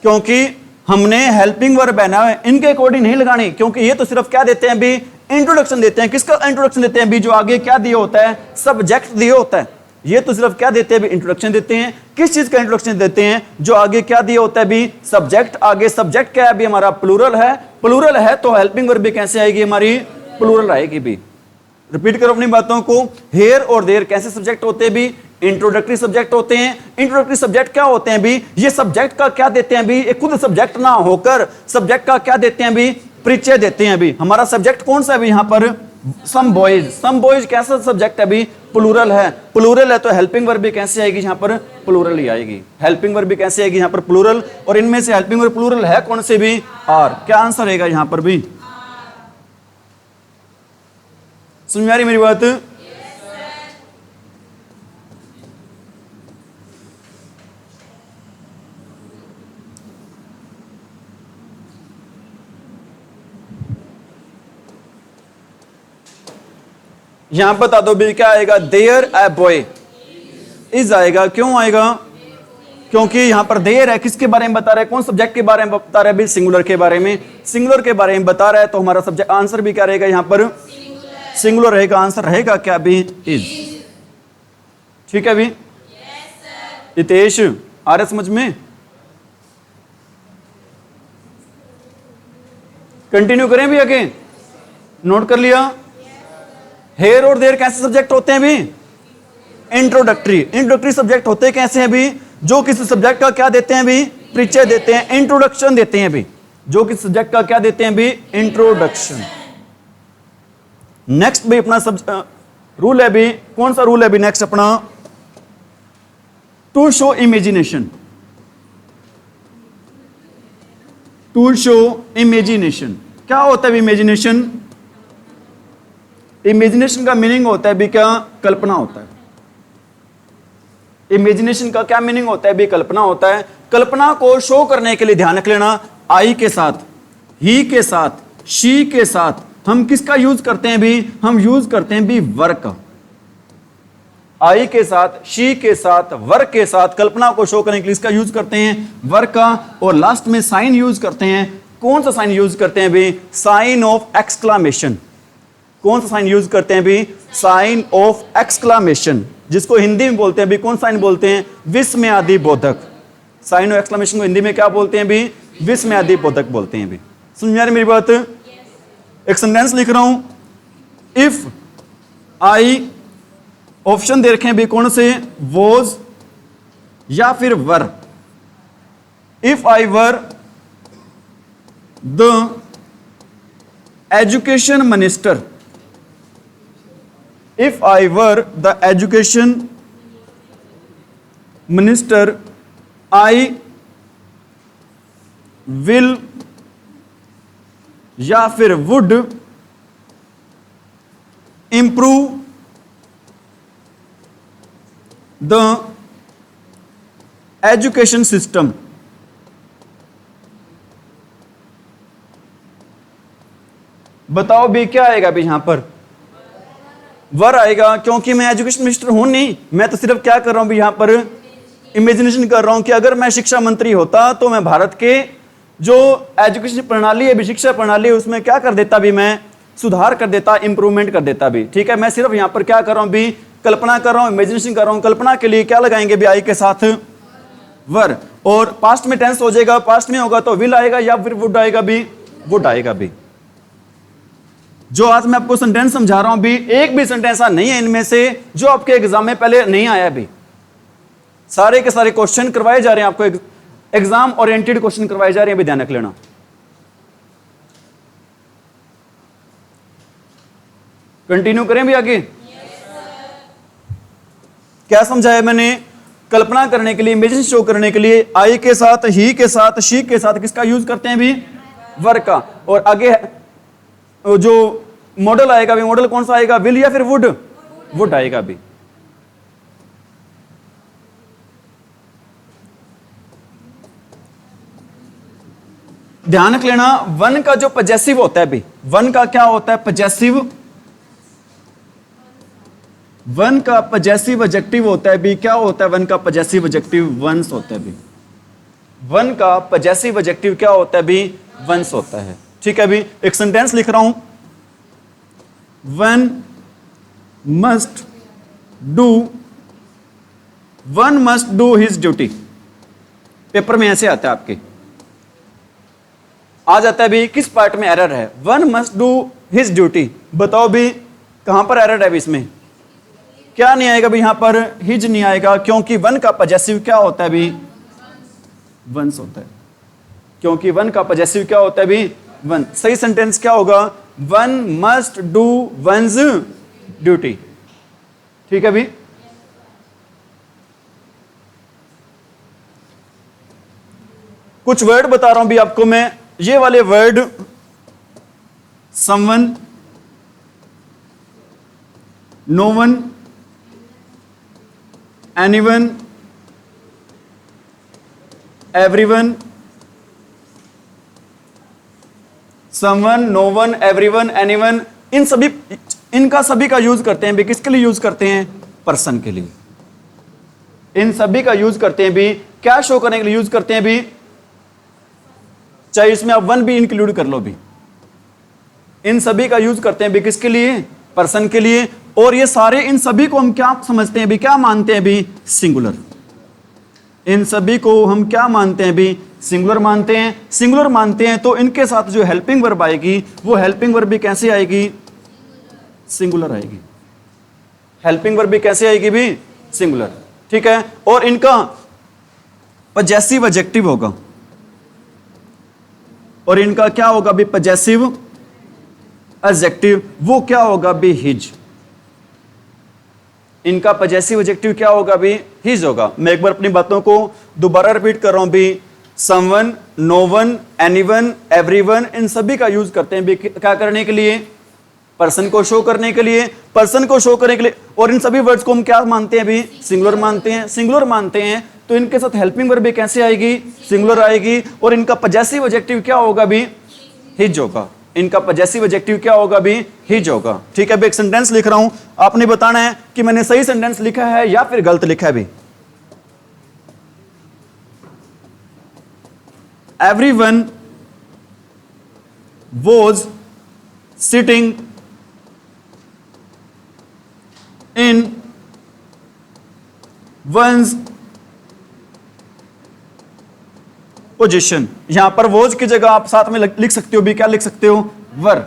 क्योंकि हमने हेल्पिंग वर्ब है ना, इनके अकॉर्डिंग नहीं लगानी, क्योंकि ये तो सिर्फ क्या देते हैं भी? इंट्रोडक्शन देते हैं। किसका इंट्रोडक्शन देते हैं भी? जो आगे क्या दिया होता है? सब्जेक्ट दिया होता है। ये तो सिर्फ क्या देते हैं भी? इंट्रोडक्शन देते हैं। किस चीज का इंट्रोडक्शन देते हैं? जो आगे क्या दिया होता है भी? सब्जेक्ट। आगे सब्जेक्ट क्या है भी? हमारा प्लूरल है। प्लूरल है तो हेल्पिंग वर्ब भी कैसे आएगी? हमारी प्लूरल आएगी भी। रिपीट करो अपनी बातों को, हेयर और देयर कैसे सब्जेक्ट होते हैं भी? इंट्रोडक्टरी सब्जेक्ट होते हैं। इंट्रोडक्टरी सब्जेक्ट क्या होते हैं भी? ये सब्जेक्ट का क्या देते हैं भी? एक खुद सब्जेक्ट ना होकर सब्जेक्ट का क्या देते हैं भी? परिचय देते हैं भी। हमारा सब्जेक्ट कौन सा है भी? यहां पर सम बॉयज। सम बॉयज कैसा सब्जेक्ट है भी? प्लूरल है। प्लूरल है तो हेल्पिंग वर्ब भी कैसे आएगी? यहां पर प्लूरल ही आएगी। हेल्पिंग वर्ब भी कैसे आएगी? यहां पर प्लूरल। और इनमें से हेल्पिंग वर्ब प्लूरल है कौन से भी? आर। क्या आंसर रहेगा यहां पर भी? समझ में आ रही मेरी बात? यहां बता दो भी क्या आएगा? There a boy. इज आएगा। क्यों आएगा? क्योंकि यहां पर देयर है, किसके बारे में बता रहा है? कौन सब्जेक्ट के बारे में बता रहा है भी? सिंगुलर के बारे में। सिंगुलर के बारे में बता रहा है तो हमारा सब्जेक्ट आंसर भी क्या रहेगा? यहां पर सिंगुलर रहेगा। आंसर रहेगा क्या भी? इज। ठीक है भी। हितेश आ रहा समझ में? कंटिन्यू करें भी आगे? नोट कर लिया? हेयर और देयर कैसे सब्जेक्ट होते हैं भी? इंट्रोडक्टरी। इंट्रोडक्टरी सब्जेक्ट होते कैसे हैं भी? जो किसी सब्जेक्ट का क्या देते हैं भी? परिचय देते हैं, इंट्रोडक्शन देते हैं भी। जो किसी सब्जेक्ट का क्या देते हैं भी? इंट्रोडक्शन। नेक्स्ट भी अपना रूल है भी, कौन सा रूल है भी नेक्स्ट अपना? To show imagination. To show imagination क्या होता है भी? इमेजिनेशन। इमेजिनेशन का मीनिंग होता है भी क्या? कल्पना होता है। इमेजिनेशन का क्या मीनिंग होता है भी? कल्पना होता है। कल्पना को शो करने के लिए ध्यान रख लेना, आई के साथ, ही के साथ, शी के साथ हम किसका यूज करते हैं भी? हम यूज करते हैं भी वर का। आई के साथ, शी के साथ, वर के साथ कल्पना को शो करने के लिए इसका यूज करते हैं वर का। और लास्ट में साइन यूज करते हैं। कौन सा साइन यूज करते हैं भी? Sign of exclamation. कौन सा साइन यूज करते हैं भी? साइन ऑफ एक्सक्लामेशन, जिसको हिंदी में बोलते हैं भी कौन साइन बोलते हैं? विस्मयादि बोधक। साइन ऑफ एक्सक्लामेशन को हिंदी में क्या बोलते हैं भी? विस्मयादि बोधक बोलते हैं भी। समझ में आ रही मेरी बात? एक सेंटेंस लिख रहा हूं, इफ आई, ऑप्शन दे रखे हैं भी कौन से? वॉज या फिर were. If I were the education minister, if I were the education minister, I will या फिर would improve the education system। बताओ भी क्या आएगा भी? यहां पर वर आएगा, क्योंकि मैं एजुकेशन मिनिस्टर हूं नहीं, मैं तो सिर्फ क्या कर रहा हूं भी? यहां पर इमेजिनेशन कर रहा हूं कि अगर मैं शिक्षा मंत्री होता तो मैं भारत के जो एजुकेशन प्रणाली है भी, शिक्षा प्रणाली, उसमें क्या कर देता भी? मैं सुधार कर देता, इंप्रूवमेंट कर देता भी। ठीक है, मैं सिर्फ यहां पर क्या कर रहा हूं भी? कल्पना कर रहा हूं, इमेजिनेशन कर रहा हूं। कल्पना के लिए क्या लगाएंगे भी? आई के साथ वर। और पास्ट में टेंस हो जाएगा, पास्ट में होगा तो विल आएगा या फिर वुड आएगा भी? वुड आएगा भी। जो आज मैं आपको सेंटेंस समझा रहा हूं भी, एक भी सेंटेंस ऐसा नहीं है इनमें से जो आपके एग्जाम में पहले नहीं आया अभी। सारे के सारे क्वेश्चन करवाए जा रहे हैं आपको, एग्जाम ओरिएंटेड क्वेश्चन करवाए जा रहे हैं, अभी ध्यान रख लेना। कंटिन्यू करें भी आगे। क्या समझाया मैंने? कल्पना करने के लिए, इमेजिन शो करने के लिए आई के साथ, ही के साथ, शी के साथ किसका यूज करते हैं भी? वर्क का। और आगे जो मॉडल आएगा भी, मॉडल कौन सा आएगा? विल या फिर वुड? वुड आएगा भी। ध्यान रख लेना, वन का जो पजेसिव होता है भी, वन का क्या होता है? पजेसिव। वन का पजेसिव एडजेक्टिव होता है भी, क्या होता है वन का पजेसिव एडजेक्टिव? वंस होता है भी। वन का पजेसिव एडजेक्टिव क्या होता है भी? वंस होता है। ठीक है भी। एक सेंटेंस लिख रहा हूं, one must do his duty. Paper में ऐसे आता है आपके, आ जाता है भी किस पार्ट में एरर है? One must do his duty. बताओ भी कहां पर एरर है भी? इसमें क्या नहीं आएगा भी? यहां पर हिज नहीं आएगा, क्योंकि वन का पजेसिव क्या होता है भी? वंस होता है। क्योंकि वन का पजेसिव क्या होता है भी? वन। सही सेंटेंस क्या होगा? One must do once duty. ठीक है भी। कुछ वर्ड बता रहा हूं भी आपको मैं, ये वाले word someone, no one, anyone, everyone, someone, no one, everyone, anyone, इनका सभी का यूज करते हैं भी किसके लिए यूज करते हैं? पर्सन के लिए। इन सभी का यूज करते हैं भी क्या शो करने के लिए यूज करते हैं भी? चाहे इसमें आप वन भी इंक्लूड कर लो भी, इन सभी का यूज करते हैं भी किसके लिए? पर्सन के लिए। और ये सारे, इन सभी को हम क्या समझते हैं भी? क्या मानते हैं भी? सिंगुलर। इन सभी को हम क्या मानते हैं भी? सिंगुलर मानते हैं। सिंगुलर मानते हैं तो इनके साथ जो हेल्पिंग वर्ब आएगी, वो हेल्पिंग वर्ब भी कैसे आएगी? सिंगुलर आएगी। हेल्पिंग वर्ब भी कैसे आएगी भी? सिंगुलर। ठीक है। और इनका पजेसिव एडजेक्टिव होगा, और इनका क्या होगा भी? Possessive adjective. वो क्या होगा भी? हिज। इनका पजेसिव एडजेक्टिव क्या होगा भी? हिज होगा। मैं एक बार अपनी बातों को दोबारा रिपीट कर रहा हूं भी, someone, no one, anyone, everyone, इन सभी का यूज करते हैं भी क्या करने के लिए? पर्सन को शो करने के लिए। पर्सन को शो करने के लिए। और इन सभी वर्ड्स को हम क्या मानते हैं भी? सिंगुलर मानते हैं। सिंगुलर मानते हैं तो इनके साथ हेल्पिंग वर्ब भी कैसे आएगी? सिंगुलर आएगी। और इनका पजेसिव एडजेक्टिव क्या होगा भी? हिज होगा। इनका पजेसिव एडजेक्टिव क्या होगा भी? हिज होगा। ठीक है। अब एक सेंटेंस लिख रहा हूं, आपने बताना है कि मैंने सही सेंटेंस लिखा है या फिर गलत लिखा है भी। Everyone was sitting in one's position. यहां पर वॉज की जगह आप साथ में लिख सकते हो भी, क्या लिख सकते हो? वर।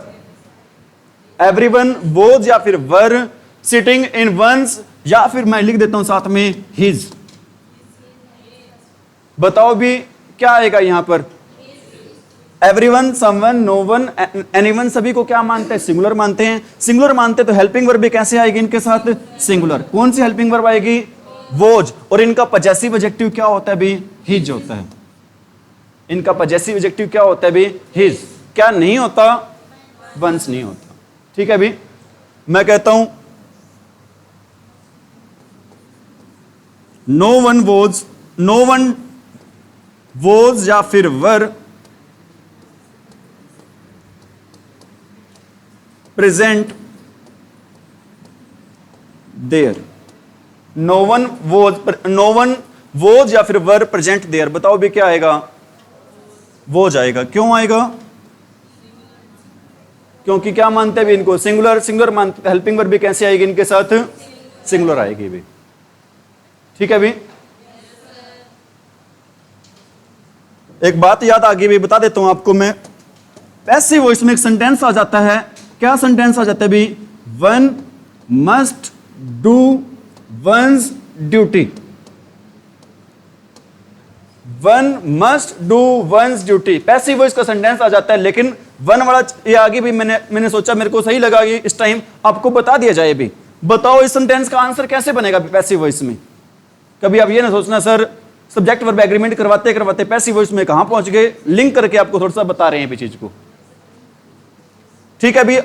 एवरीवन वॉज या फिर वर सिटिंग इन वंस, या फिर मैं लिख देता हूं साथ में हिज। बताओ भी क्या आएगा यहां पर? Everyone, someone, no one, anyone, सभी को क्या मानते हैं? सिंगुलर मानते हैं। सिंगुलर मानते तो हेल्पिंग वर्ब भी कैसे आएगी इनके साथ? सिंगुलर। कौन सी हेल्पिंग वर्ब आएगी? वॉज। और इनका पजेसिव एडजेक्टिव क्या होता है भी? हिज होता है। इनका पजेसिव एडजेक्टिव क्या होता है भी? हिज। क्या नहीं होता? वंस नहीं होता। ठीक है भी। मैं कहता हूं नो वन वॉज या फिर were present there. No one was या फिर वर प्रेजेंट देयर। बताओ भी क्या आएगा? वो जाएगा। क्यों आएगा? क्योंकि क्या मानते हैं भी इनको? सिंगुलर। सिंगुलर मानते, हेल्पिंग वर्ब भी कैसे आएगी इनके साथ? सिंगुलर आएगी भी। ठीक है भी। एक बात याद आ गई भी, बता देता हूं आपको मैं। पैसिव वॉइस में एक सेंटेंस आ जाता है क्या सेंटेंस आ जाता है भी? One must do once duty. One must do once duty passive voice का सेंटेंस आ जाता है, लेकिन वन वाला ये आगे भी मैंने सोचा मेरे को सही लगा कि इस टाइम आपको बता दिया जाए भी। बताओ इस सेंटेंस का आंसर कैसे बनेगा पैसिव वॉइस में? कभी आप ये ना सोचना सर सब्जेक्ट वर्ब एग्रीमेंट करवाते करवाते पैसिव वॉइस में कहां पहुंच गए, लिंक करके आपको थोड़ा सा बता रहे हैं भी चीज को। ठीक है भी,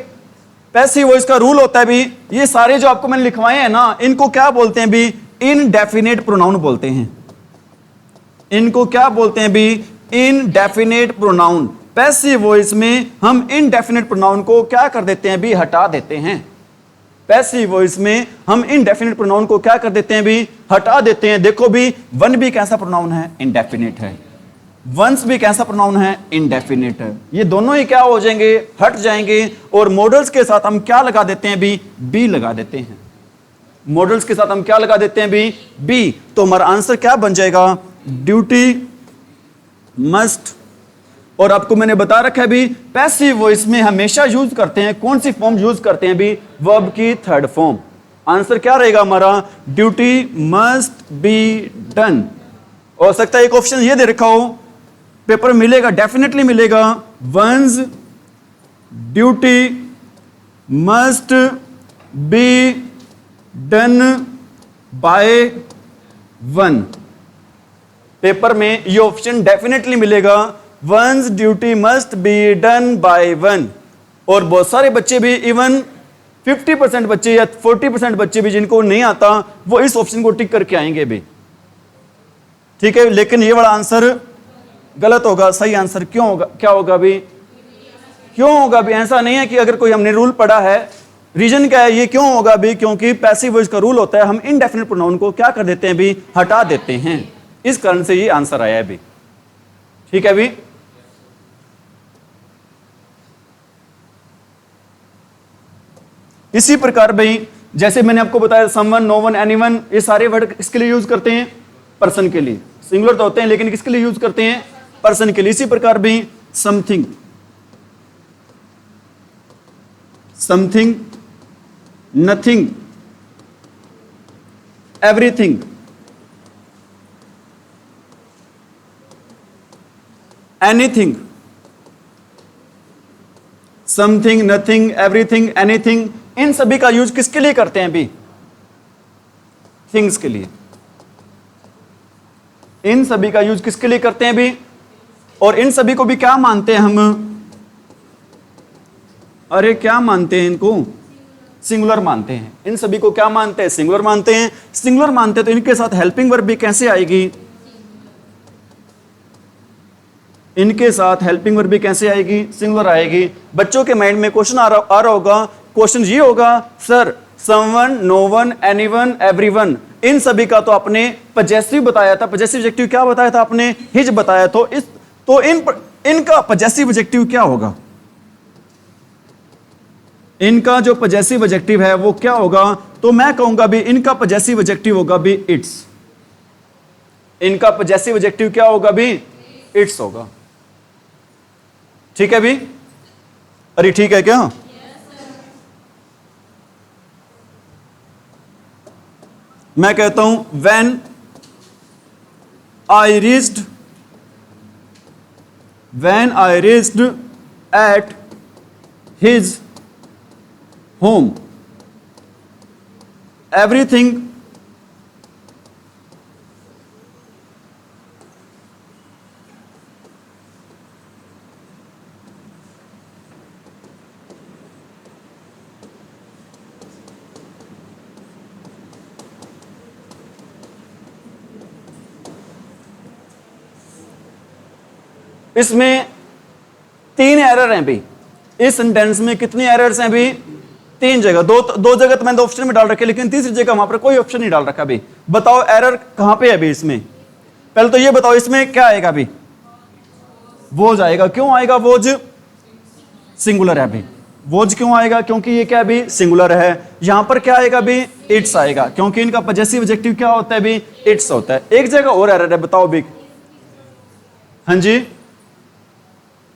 पैसिव वॉइस का रूल होता है भी, ये सारे जो आपको मैंने लिखवाए हैं ना, इनको क्या बोलते हैं भी? इनडेफिनेट प्रोनाउन बोलते हैं। इनको क्या बोलते हैं भी? Indefinite pronoun. पैसिव वॉइस में हम इनडेफिनेट प्रोनाउन को क्या कर देते हैं भी? हटा देते हैं। पैसिव वॉइस में हम इनडेफिनेट प्रोनाउन को क्या कर देते हैं भी? हटा देते हैं। देखो भी, वन भी कैसा प्रोनाउन है? इनडेफिनेट है। वंस भी कैसा प्रोनाउन है? इनडेफिनेट है। ये दोनों ही क्या हो जाएंगे? हट जाएंगे। और मॉडल्स के साथ हम क्या लगा देते हैं भी? बी लगा देते हैं। मॉडल्स के साथ हम क्या लगा देते हैं भी? बी। तो हमारा आंसर क्या बन जाएगा? Duty must. और आपको मैंने बता रखा है भी, पैसिव वॉइस में हमेशा यूज करते हैं कौन सी फॉर्म यूज करते हैं भी? वर्ब की थर्ड फॉर्म। आंसर क्या रहेगा हमारा? Duty must be done. हो सकता है एक ऑप्शन ये दे रखा हो, पेपर मिलेगा, डेफिनेटली मिलेगा, once duty must be done by one. Paper में ये ऑप्शन डेफिनेटली मिलेगा, once duty must be done by one. और बहुत सारे बच्चे भी, इवन 50% बच्चे या 40% बच्चे भी जिनको नहीं आता, वो इस ऑप्शन को टिक करके आएंगे भी। ठीक है, लेकिन ये वाला आंसर गलत होगा। सही आंसर क्यों होगा? क्या होगा भी? क्यों होगा भी? ऐसा नहीं है कि अगर कोई हमने रूल पढ़ा है, रीजन क्या है ये क्यों होगा भी? क्योंकि पैसिव वॉइस का रूल होता है हम इनडेफिनेट प्रोनाउन को क्या कर देते हैं भी? हटा देते हैं। इस कारण से ये आंसर आया है भी। ठीक है भी, इसी प्रकार भाई जैसे मैंने आपको बताया समवन, नो वन, एनीवन, ये सारे वर्ड किसके लिए यूज करते हैं? पर्सन के लिए। सिंगुलर तो होते हैं लेकिन किसके लिए यूज करते हैं? पर्सन के लिए। इसी प्रकार भी something, something, nothing, everything, anything, something, nothing, everything, anything, इन सभी का यूज किसके लिए करते हैं भी? थिंग्स के लिए। इन सभी का यूज किसके लिए करते हैं भी? और इन सभी को भी क्या मानते हैं हम? अरे क्या मानते हैं इनको? सिंगुलर मानते हैं। इन सभी को क्या मानते हैं? सिंगुलर मानते हैं। सिंगुलर मानते हैं तो इनके साथ हेल्पिंग वर्ब भी कैसे आएगी? इनके साथ हेल्पिंग वर्ब भी कैसे आएगी? सिंगुलर आएगी। बच्चों के माइंड में क्वेश्चन आ रहा होगा, क्वेश्चन ये होगा sir someone, no one, anyone, everyone, इन सभी का तो आपने पजेसिव बताया था। पजेसिव एडजेक्टिव क्या बताया था आपने? हिज बताया। तो इनका पजेसिव एडजेक्टिव क्या होगा? इनका जो पजेसिव एडजेक्टिव है वो क्या होगा? तो मैं कहूंगा भी इनका पजेसिव एडजेक्टिव होगा भी इट्स। इनका पजेसिव एडजेक्टिव क्या होगा भी? इट्स होगा। ठीक है भी? अरे ठीक है क्या? मैं कहता हूं when I reached at his home, everything इसमें 3 एरर हैं भी। इस सेंटेंस में कितनी एरर्स हैं भी? 3 जगह। दो जगह तो मैंने ऑप्शन में डाल रखे, लेकिन तीसरी जगह वहां पर कोई ऑप्शन नहीं डाल रखा भी। बताओ एरर कहां पे है भी इसमें? पहले तो ये बताओ इसमें क्या आएगा भी? वोज आएगा। क्यों आएगा वोज? सिंगुलर है भी। वोज क्यों आएगा? क्योंकि ये क्या भी? सिंगुलर है। यहां पर क्या आएगा भी? इट्स आएगा, क्योंकि इनका पजेसिव एडजेक्टिव क्या होता है भी? इट्स होता है। एक जगह और एरर है, बताओ भी। हाँ जी,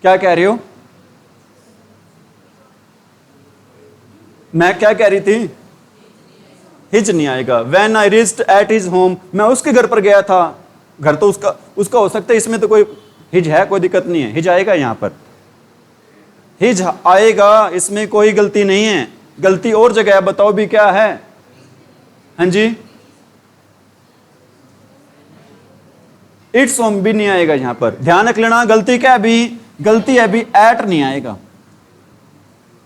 क्या कह रहे हो? मैं क्या कह रही थी, हिज नहीं आएगा। When I reached at his home, मैं उसके घर पर गया था। घर तो उसका हो सकता है, इसमें तो कोई हिज है, कोई दिक्कत नहीं है, हिज आएगा यहां पर, हिज आएगा, इसमें कोई गलती नहीं है। गलती और जगह है, बताओ भी क्या है। हाँ जी, इट्स होम भी नहीं आएगा यहां पर, ध्यान रख लेना। गलती क्या है अभी, गलती है अभी एट नहीं आएगा।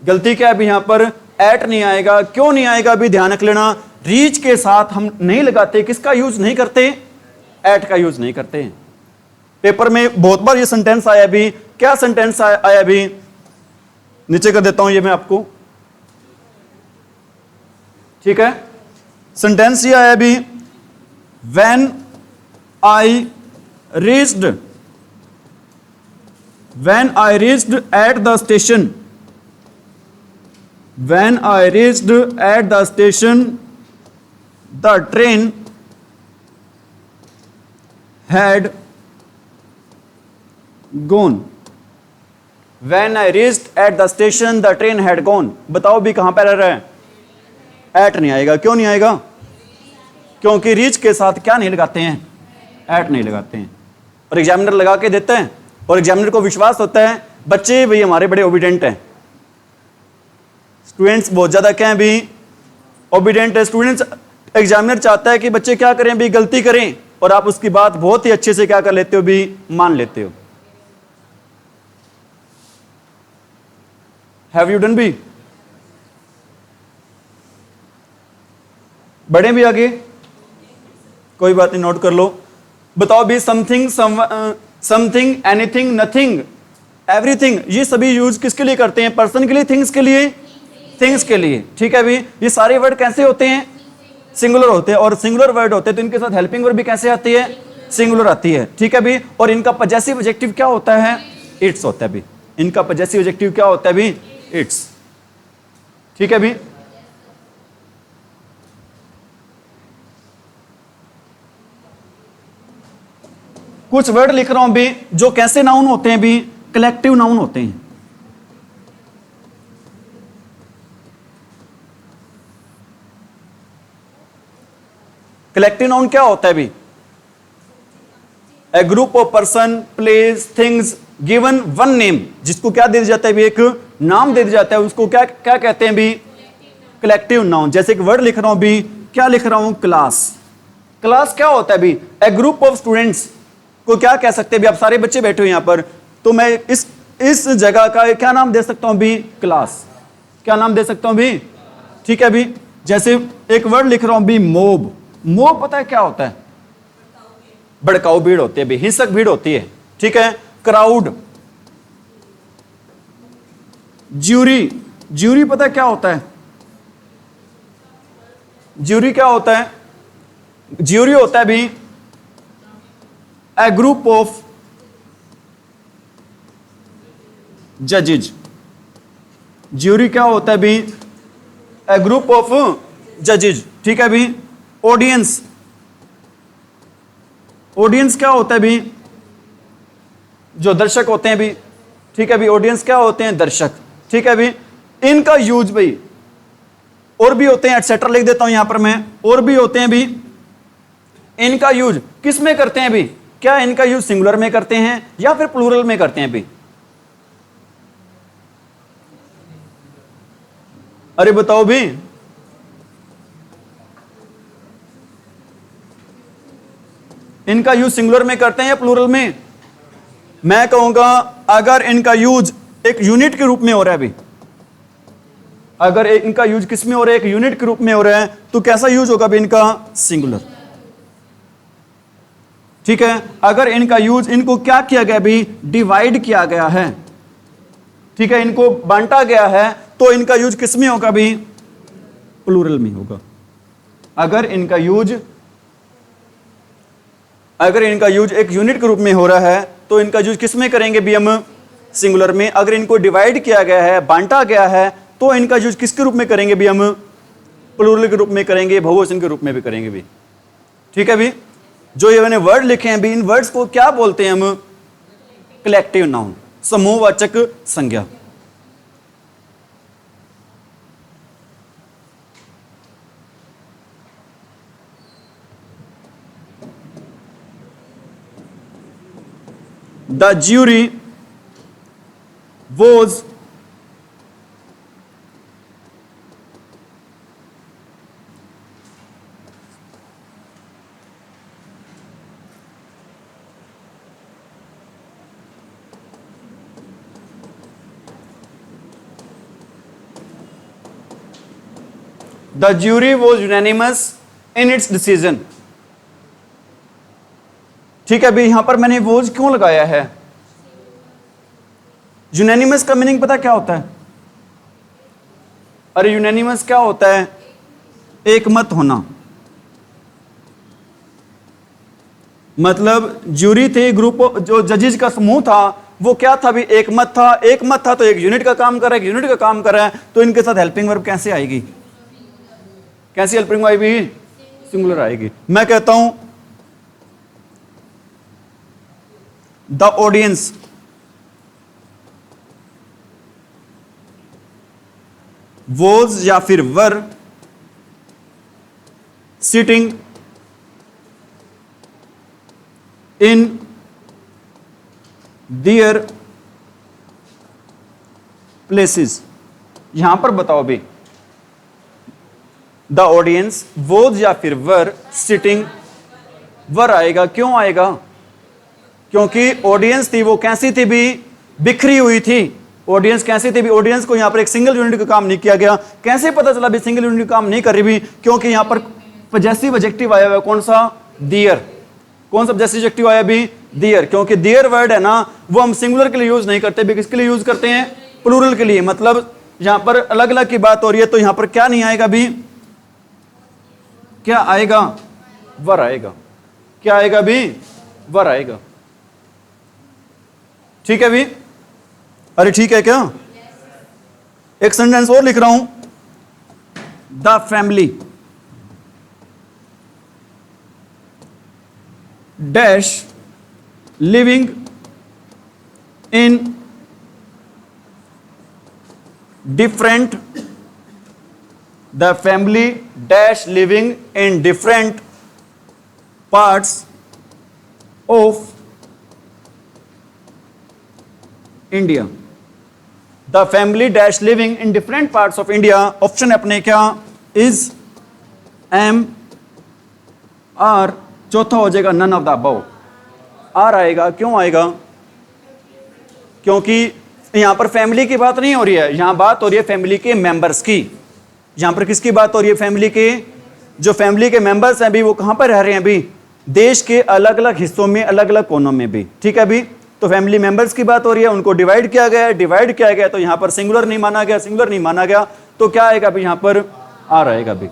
गलती क्या है अभी यहां पर, एट नहीं आएगा। क्यों नहीं आएगा अभी, ध्यान रख लेना। रीच के साथ हम नहीं लगाते, किसका यूज नहीं करते, एट का यूज नहीं करते। पेपर में बहुत बार ये सेंटेंस आया अभी। क्या सेंटेंस आया अभी, नीचे कर देता हूं ये मैं आपको, ठीक है। सेंटेंस ये आया अभी, when I reached at the station, when I reached at the station the train had gone। when I reached at the station the train had gone। बताओ भी कहां पर रहा है, एट नहीं आएगा। क्यों नहीं आएगा, क्योंकि रीच के साथ क्या नहीं लगाते हैं, एट नहीं लगाते हैं। और एग्जामिनर लगा के देते हैं, और एग्जामिनर को विश्वास होता है बच्चे भाई हमारे बड़े ओबीडेंट हैं। स्टूडेंट्स बहुत ज्यादा क्या है भी, ओबीडेंट है। स्टूडेंट्स, एग्जामिनर चाहता है कि बच्चे क्या करें भी, गलती करें, और आप उसकी बात बहुत ही अच्छे से क्या कर लेते हो भी, मान लेते हो। हैव यू डन भी, बड़े भी आगे, कोई बात नहीं, नोट कर लो। बताओ भी, something, something, anything, nothing, everything, ये सभी यूज किसके लिए करते हैं, पर्सन के लिए, थिंग्स के लिए, थिंग्स के लिए, ठीक है भी। ये सारे वर्ड कैसे होते हैं, सिंगुलर होते हैं, और सिंगुलर वर्ड होते हैं तो इनके साथ हेल्पिंग वर्ब भी कैसे आती है, सिंगुलर आती है, ठीक है भी। और इनका पजेसिव एडजेक्टिव क्या होता है, इट्स होता है भी। इनका पजेसिव एडजेक्टिव क्या होता है भी, इट्स, ठीक है भी। कुछ वर्ड लिख रहा हूं भी जो कैसे नाउन होते हैं भी, कलेक्टिव नाउन होते हैं। कलेक्टिव नाउन क्या होता है भी, a group of person, place, things given one name, जिसको क्या दे दिया जाता है भी, एक नाम दे दिया जाता है, उसको क्या क्या कहते हैं भी, कलेक्टिव नाउन। जैसे एक वर्ड लिख रहा हूं भी, क्या लिख रहा हूं, क्लास। क्लास क्या होता है भी, ए ग्रुप ऑफ स्टूडेंट्स को क्या कह सकते हैं भी, आप सारे बच्चे बैठे हो यहां पर, तो मैं इस जगह का क्या नाम दे सकता हूं भी, क्लास। क्या नाम दे सकता हूं भी, ठीक है भी। जैसे एक वर्ड लिख रहा हूं भी, मोब। मोब पता है क्या होता है, भड़काऊ भीड़ होती है भी, हिंसक भीड़ होती है, ठीक है। क्राउड, ज्यूरी, ज्यूरी पता है क्या होता है, ज्यूरी क्या होता है, ज्यूरी होता है भी ए ग्रुप ऑफ जजेज। ज्यूरी क्या होता है भी, ए ग्रुप ऑफ जजेज, ठीक है भी। ऑडियंस, ऑडियंस क्या होता है भी, जो दर्शक होते हैं भी, ठीक है भी। ऑडियंस क्या होते हैं, दर्शक, ठीक है भी। इनका यूज भाई और भी होते हैं, एटसेट्रा लिख देता हूं यहां पर मैं, और भी होते हैं भी। इनका यूज किस में करते हैं भी, क्या इनका यूज सिंगुलर में करते हैं या फिर प्लूरल में करते हैं भी, अरे बताओ भी। इनका यूज सिंगुलर में करते हैं या प्लूरल में। मैं कहूंगा अगर इनका यूज एक यूनिट के रूप में हो रहा है अभी, अगर इनका यूज किस में हो रहा है, एक यूनिट के रूप में हो रहा है, तो कैसा यूज होगा अभी इनका, सिंगुलर, ठीक है। अगर इनका यूज, इनको क्या किया गया अभी, डिवाइड किया गया है, ठीक है, इनको बांटा गया है, तो इनका यूज किस में होगा अभी, प्लूरल में होगा। अगर इनका यूज, अगर इनका यूज एक यूनिट के रूप में हो रहा है तो इनका यूज किस में करेंगे भी हम, सिंगुलर में। अगर इनको डिवाइड किया गया है, बांटा गया है, तो इनका यूज किसके रूप में करेंगे भी हम, प्लूरल के रूप में करेंगे, बहुवचन के रूप में भी करेंगे भी, ठीक है भी। जो ये मैंने वर्ड लिखे हैं भी, इन वर्ड्स को क्या बोलते हैं हम, कलेक्टिव नाउन, समूहवाचक संज्ञा। The jury was The jury was unanimous in its decision. ठीक है, अभी यहां पर मैंने वोज क्यों लगाया है? यूनानिमस का मीनिंग पता क्या होता है? अरे यूनानिमस क्या होता है? एक मत होना। मतलब ज्यूरी थे, ग्रुप जो जजेस का समूह था, वो क्या था भी? एक मत था। एक मत था तो एक यूनिट का काम कर रहा है, एक यूनिट का काम कर रहा है, तो इनके साथ हेल्पिंग वर्ब कैसे आएगी? कैसी हेल्पिंग वर्ब आएगी? सिंगुलर आएगी। मैं कहता हूं द ऑडियंस वॉज या फिर were sitting in their places. यहां पर बताओ भी, द ऑडियंस वॉज या फिर वर सिटिंग, वर आएगा। क्यों आएगा? क्योंकि ऑडियंस थी वो कैसी थी भी? बिखरी हुई थी। ऑडियंस कैसी थी भी? ऑडियंस को यहां पर एक सिंगल यूनिट का काम नहीं किया गया। कैसे पता चला भी सिंगल यूनिट का काम नहीं कर रही भी? क्योंकि यहां पर पजेसिव एडजेक्टिव आया हुआ है। कौन सा? दियर। कौन सा पजेसिव एडजेक्टिव आया भी? दियर। क्योंकि दियर वर्ड है ना, वो हम सिंगुलर के लिए यूज नहीं करते भी, किसके लिए यूज करते हैं? प्लूरल के लिए। मतलब यहां पर अलग अलग की बात हो रही है, तो यहां पर क्या नहीं आएगा भी? क्या आएगा? वर आएगा। क्या आएगा भी? वर आएगा। ठीक है भी? अरे ठीक है क्या? एक सेंटेंस और लिख रहा हूं, the family dash living in different, the family dash living in different parts of India. The family dash living in different parts of India. Option अपने क्या? is, am, are, चौथा हो जाएगा none of the above. are आएगा। क्यों आएगा? क्योंकि यहां पर फैमिली की बात नहीं हो रही है, यहां बात हो रही है फैमिली के मेंबर्स की। यहां पर किसकी बात हो रही है? फैमिली के। जो फैमिली के मेंबर्स हैं भी, वो कहां पर रह रहे हैं भी? देश के अलग अलग हिस्सों में, अलग अलग कोनों में भी। ठीक है भी? तो फैमिली मेंबर्स की बात हो रही है, उनको डिवाइड किया गया है। डिवाइड किया गया तो यहां पर सिंगुलर नहीं माना गया, सिंगुलर नहीं माना गया, तो क्या आएगा भी? यहां पर आ रहेगा भी।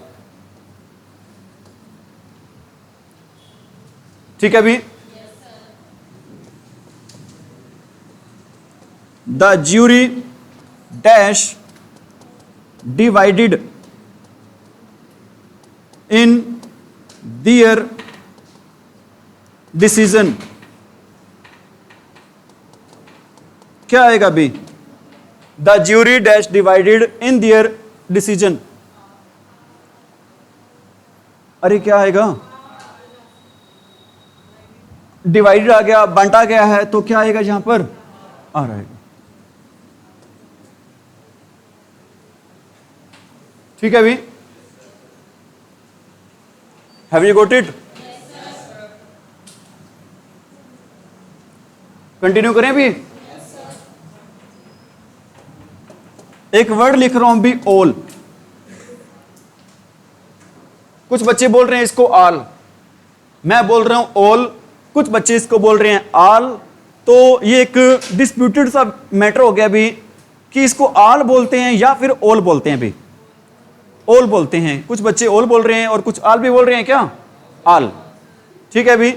ठीक है भी? The jury dash divided in their decision. क्या आएगा भी? The jury dash divided in their decision. अरे क्या आएगा? डिवाइडेड आ गया, बांटा गया है, तो क्या आएगा यहां पर? आ रहा है। ठीक है भी? Have you got it? Continue करें भी? एक वर्ड लिख रहा हूं भी, ऑल। कुछ बच्चे बोल रहे हैं इसको आल, मैं बोल रहा हूं ऑल, कुछ बच्चे इसको बोल रहे हैं आल। तो ये एक डिस्प्यूटेड सा मैटर हो गया भी कि इसको आल बोलते हैं या फिर ऑल बोलते हैं भी। ऑल बोलते हैं, कुछ बच्चे ऑल बोल रहे हैं और कुछ आल भी बोल रहे हैं। क्या? आल। ठीक है भी?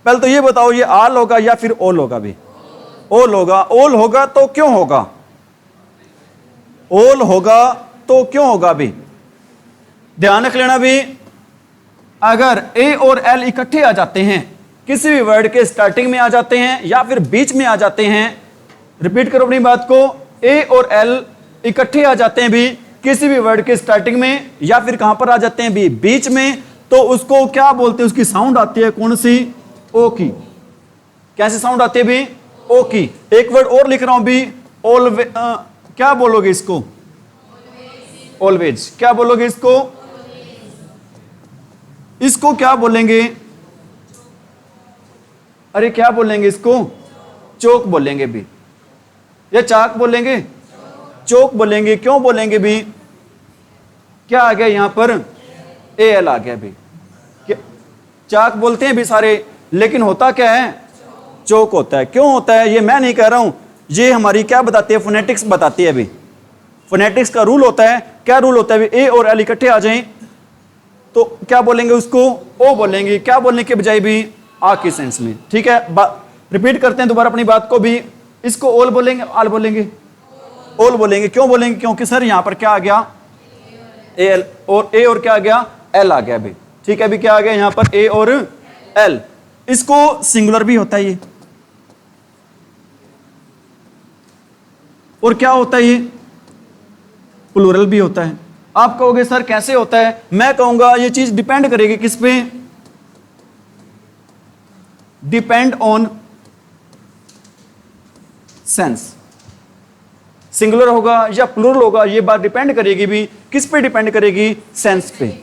पहले तो ये बताओ, ये आल होगा या फिर ऑल होगा भी? ऑल होगा। ऑल होगा तो क्यों होगा? ऑल होगा तो क्यों होगा भी? ध्यान रख लेना भी, अगर ए और एल इकट्ठे आ जाते हैं, किसी भी वर्ड के स्टार्टिंग में आ जाते हैं या फिर बीच में आ जाते हैं, रिपीट करो अपनी बात को, ए और एल इकट्ठे आ जाते हैं भी किसी भी वर्ड के स्टार्टिंग में या फिर कहां पर आ जाते हैं भी? बीच में, तो उसको क्या बोलते हैं? उसकी साउंड आती है कौन सी? ओ की। कैसी साउंड आती है भी? ओ की। एक वर्ड और लिख रहा हूं भी, ऑलवेज। क्या बोलोगे इसको? ऑलवेज। क्या बोलोगे इसको? इसको क्या बोलेंगे? अरे क्या बोलेंगे इसको? चौक बोलेंगे भी, या चाक बोलेंगे? चौक बोलेंगे। क्यों बोलेंगे भी? क्या आ गया यहां पर? ए एल आ गया भी। चाक बोलते हैं भी सारे, लेकिन होता क्या है? चौक होता है। क्यों होता है? ये मैं नहीं कह रहा हूं, ये हमारी क्या बताती है? फोनेटिक्स बताती है। अभी फोनेटिक्स का रूल होता है। क्या रूल होता है? ए और एल इकट्ठे आ जाएं तो क्या बोलेंगे उसको? ओ बोलेंगे। क्या बोलने के बजाय भी? आ के सेंस में। ठीक है, रिपीट करते हैं दोबारा अपनी बात को भी। इसको ओल बोलेंगे, आल बोलेंगे? ओल बोलेंगे। क्यों बोलेंगे? क्योंकि सर यहां पर क्या आ गया? ए एल, और ए और क्या आ गया? एल आ गया भी। ठीक है, अभी क्या आ गया यहां पर? ए और एल। इसको सिंगुलर भी होता है ये, और क्या होता है ये? प्लूरल भी होता है। आप कहोगे सर कैसे होता है? मैं कहूंगा ये चीज डिपेंड करेगी किस पे? Depend on sense. सिंगुलर होगा या प्लूरल होगा, ये बात डिपेंड करेगी भी किस पे? डिपेंड करेगी सेंस पे।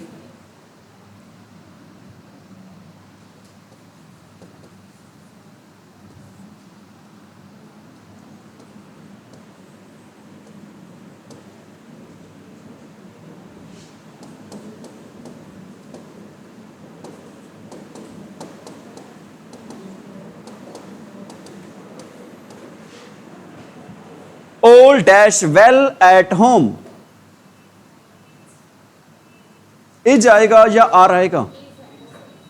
All dash well at home। Is आएगा या आर आएगा?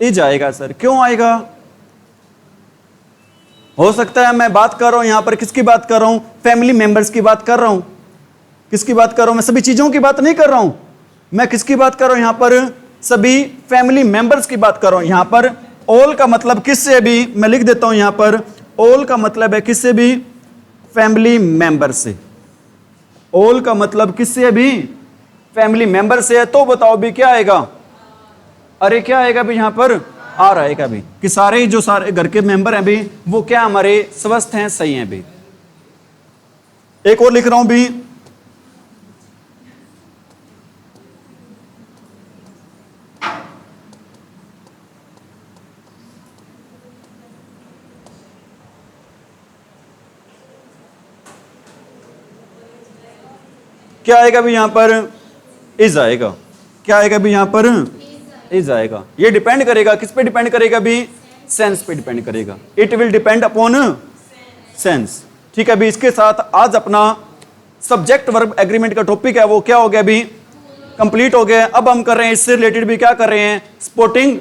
इज आएगा सर। क्यों आएगा? हो सकता है मैं बात कर रहा हूं यहां पर किसकी बात कर रहा हूं? फैमिली मेंबर्स की बात कर रहा हूं। किसकी बात कर रहा हूं? मैं सभी चीजों की बात नहीं कर रहा हूं। मैं किसकी बात कर रहा हूं यहां पर? सभी फैमिली मेंबर्स की बात कर रहा हूं। यहां पर ऑल का मतलब किससे भी? मैं लिख देता हूं यहां पर, ऑल का मतलब है किससे भी? फैमिली मेंबर से। ऑल का मतलब किससे भी? फैमिली मेंबर से है। तो बताओ भी क्या आएगा? अरे क्या आएगा भी यहां पर? आर आएगा भी, कि सारे जो सारे घर के मेंबर हैं भी वो क्या हमारे स्वस्थ हैं, सही हैं भी। एक और लिख रहा हूं भी, क्या आएगा भी यहां पर? इज आएगा। क्या आएगा भी यहां पर? इज आएगा। ये डिपेंड करेगा किस पे? डिपेंड करेगा भी सेंस पे डिपेंड करेगा। It will depend upon sense. ठीक है भी, इसके साथ आज अपना सब्जेक्ट वर्ब एग्रीमेंट का टॉपिक है वो क्या हो गया भी? कंप्लीट हो गया। अब हम कर रहे हैं इससे रिलेटेड भी क्या कर रहे हैं? स्पोर्टिंग।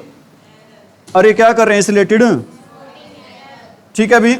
अरे क्या कर रहे हैं इससे रिलेटेड? ठीक है भी।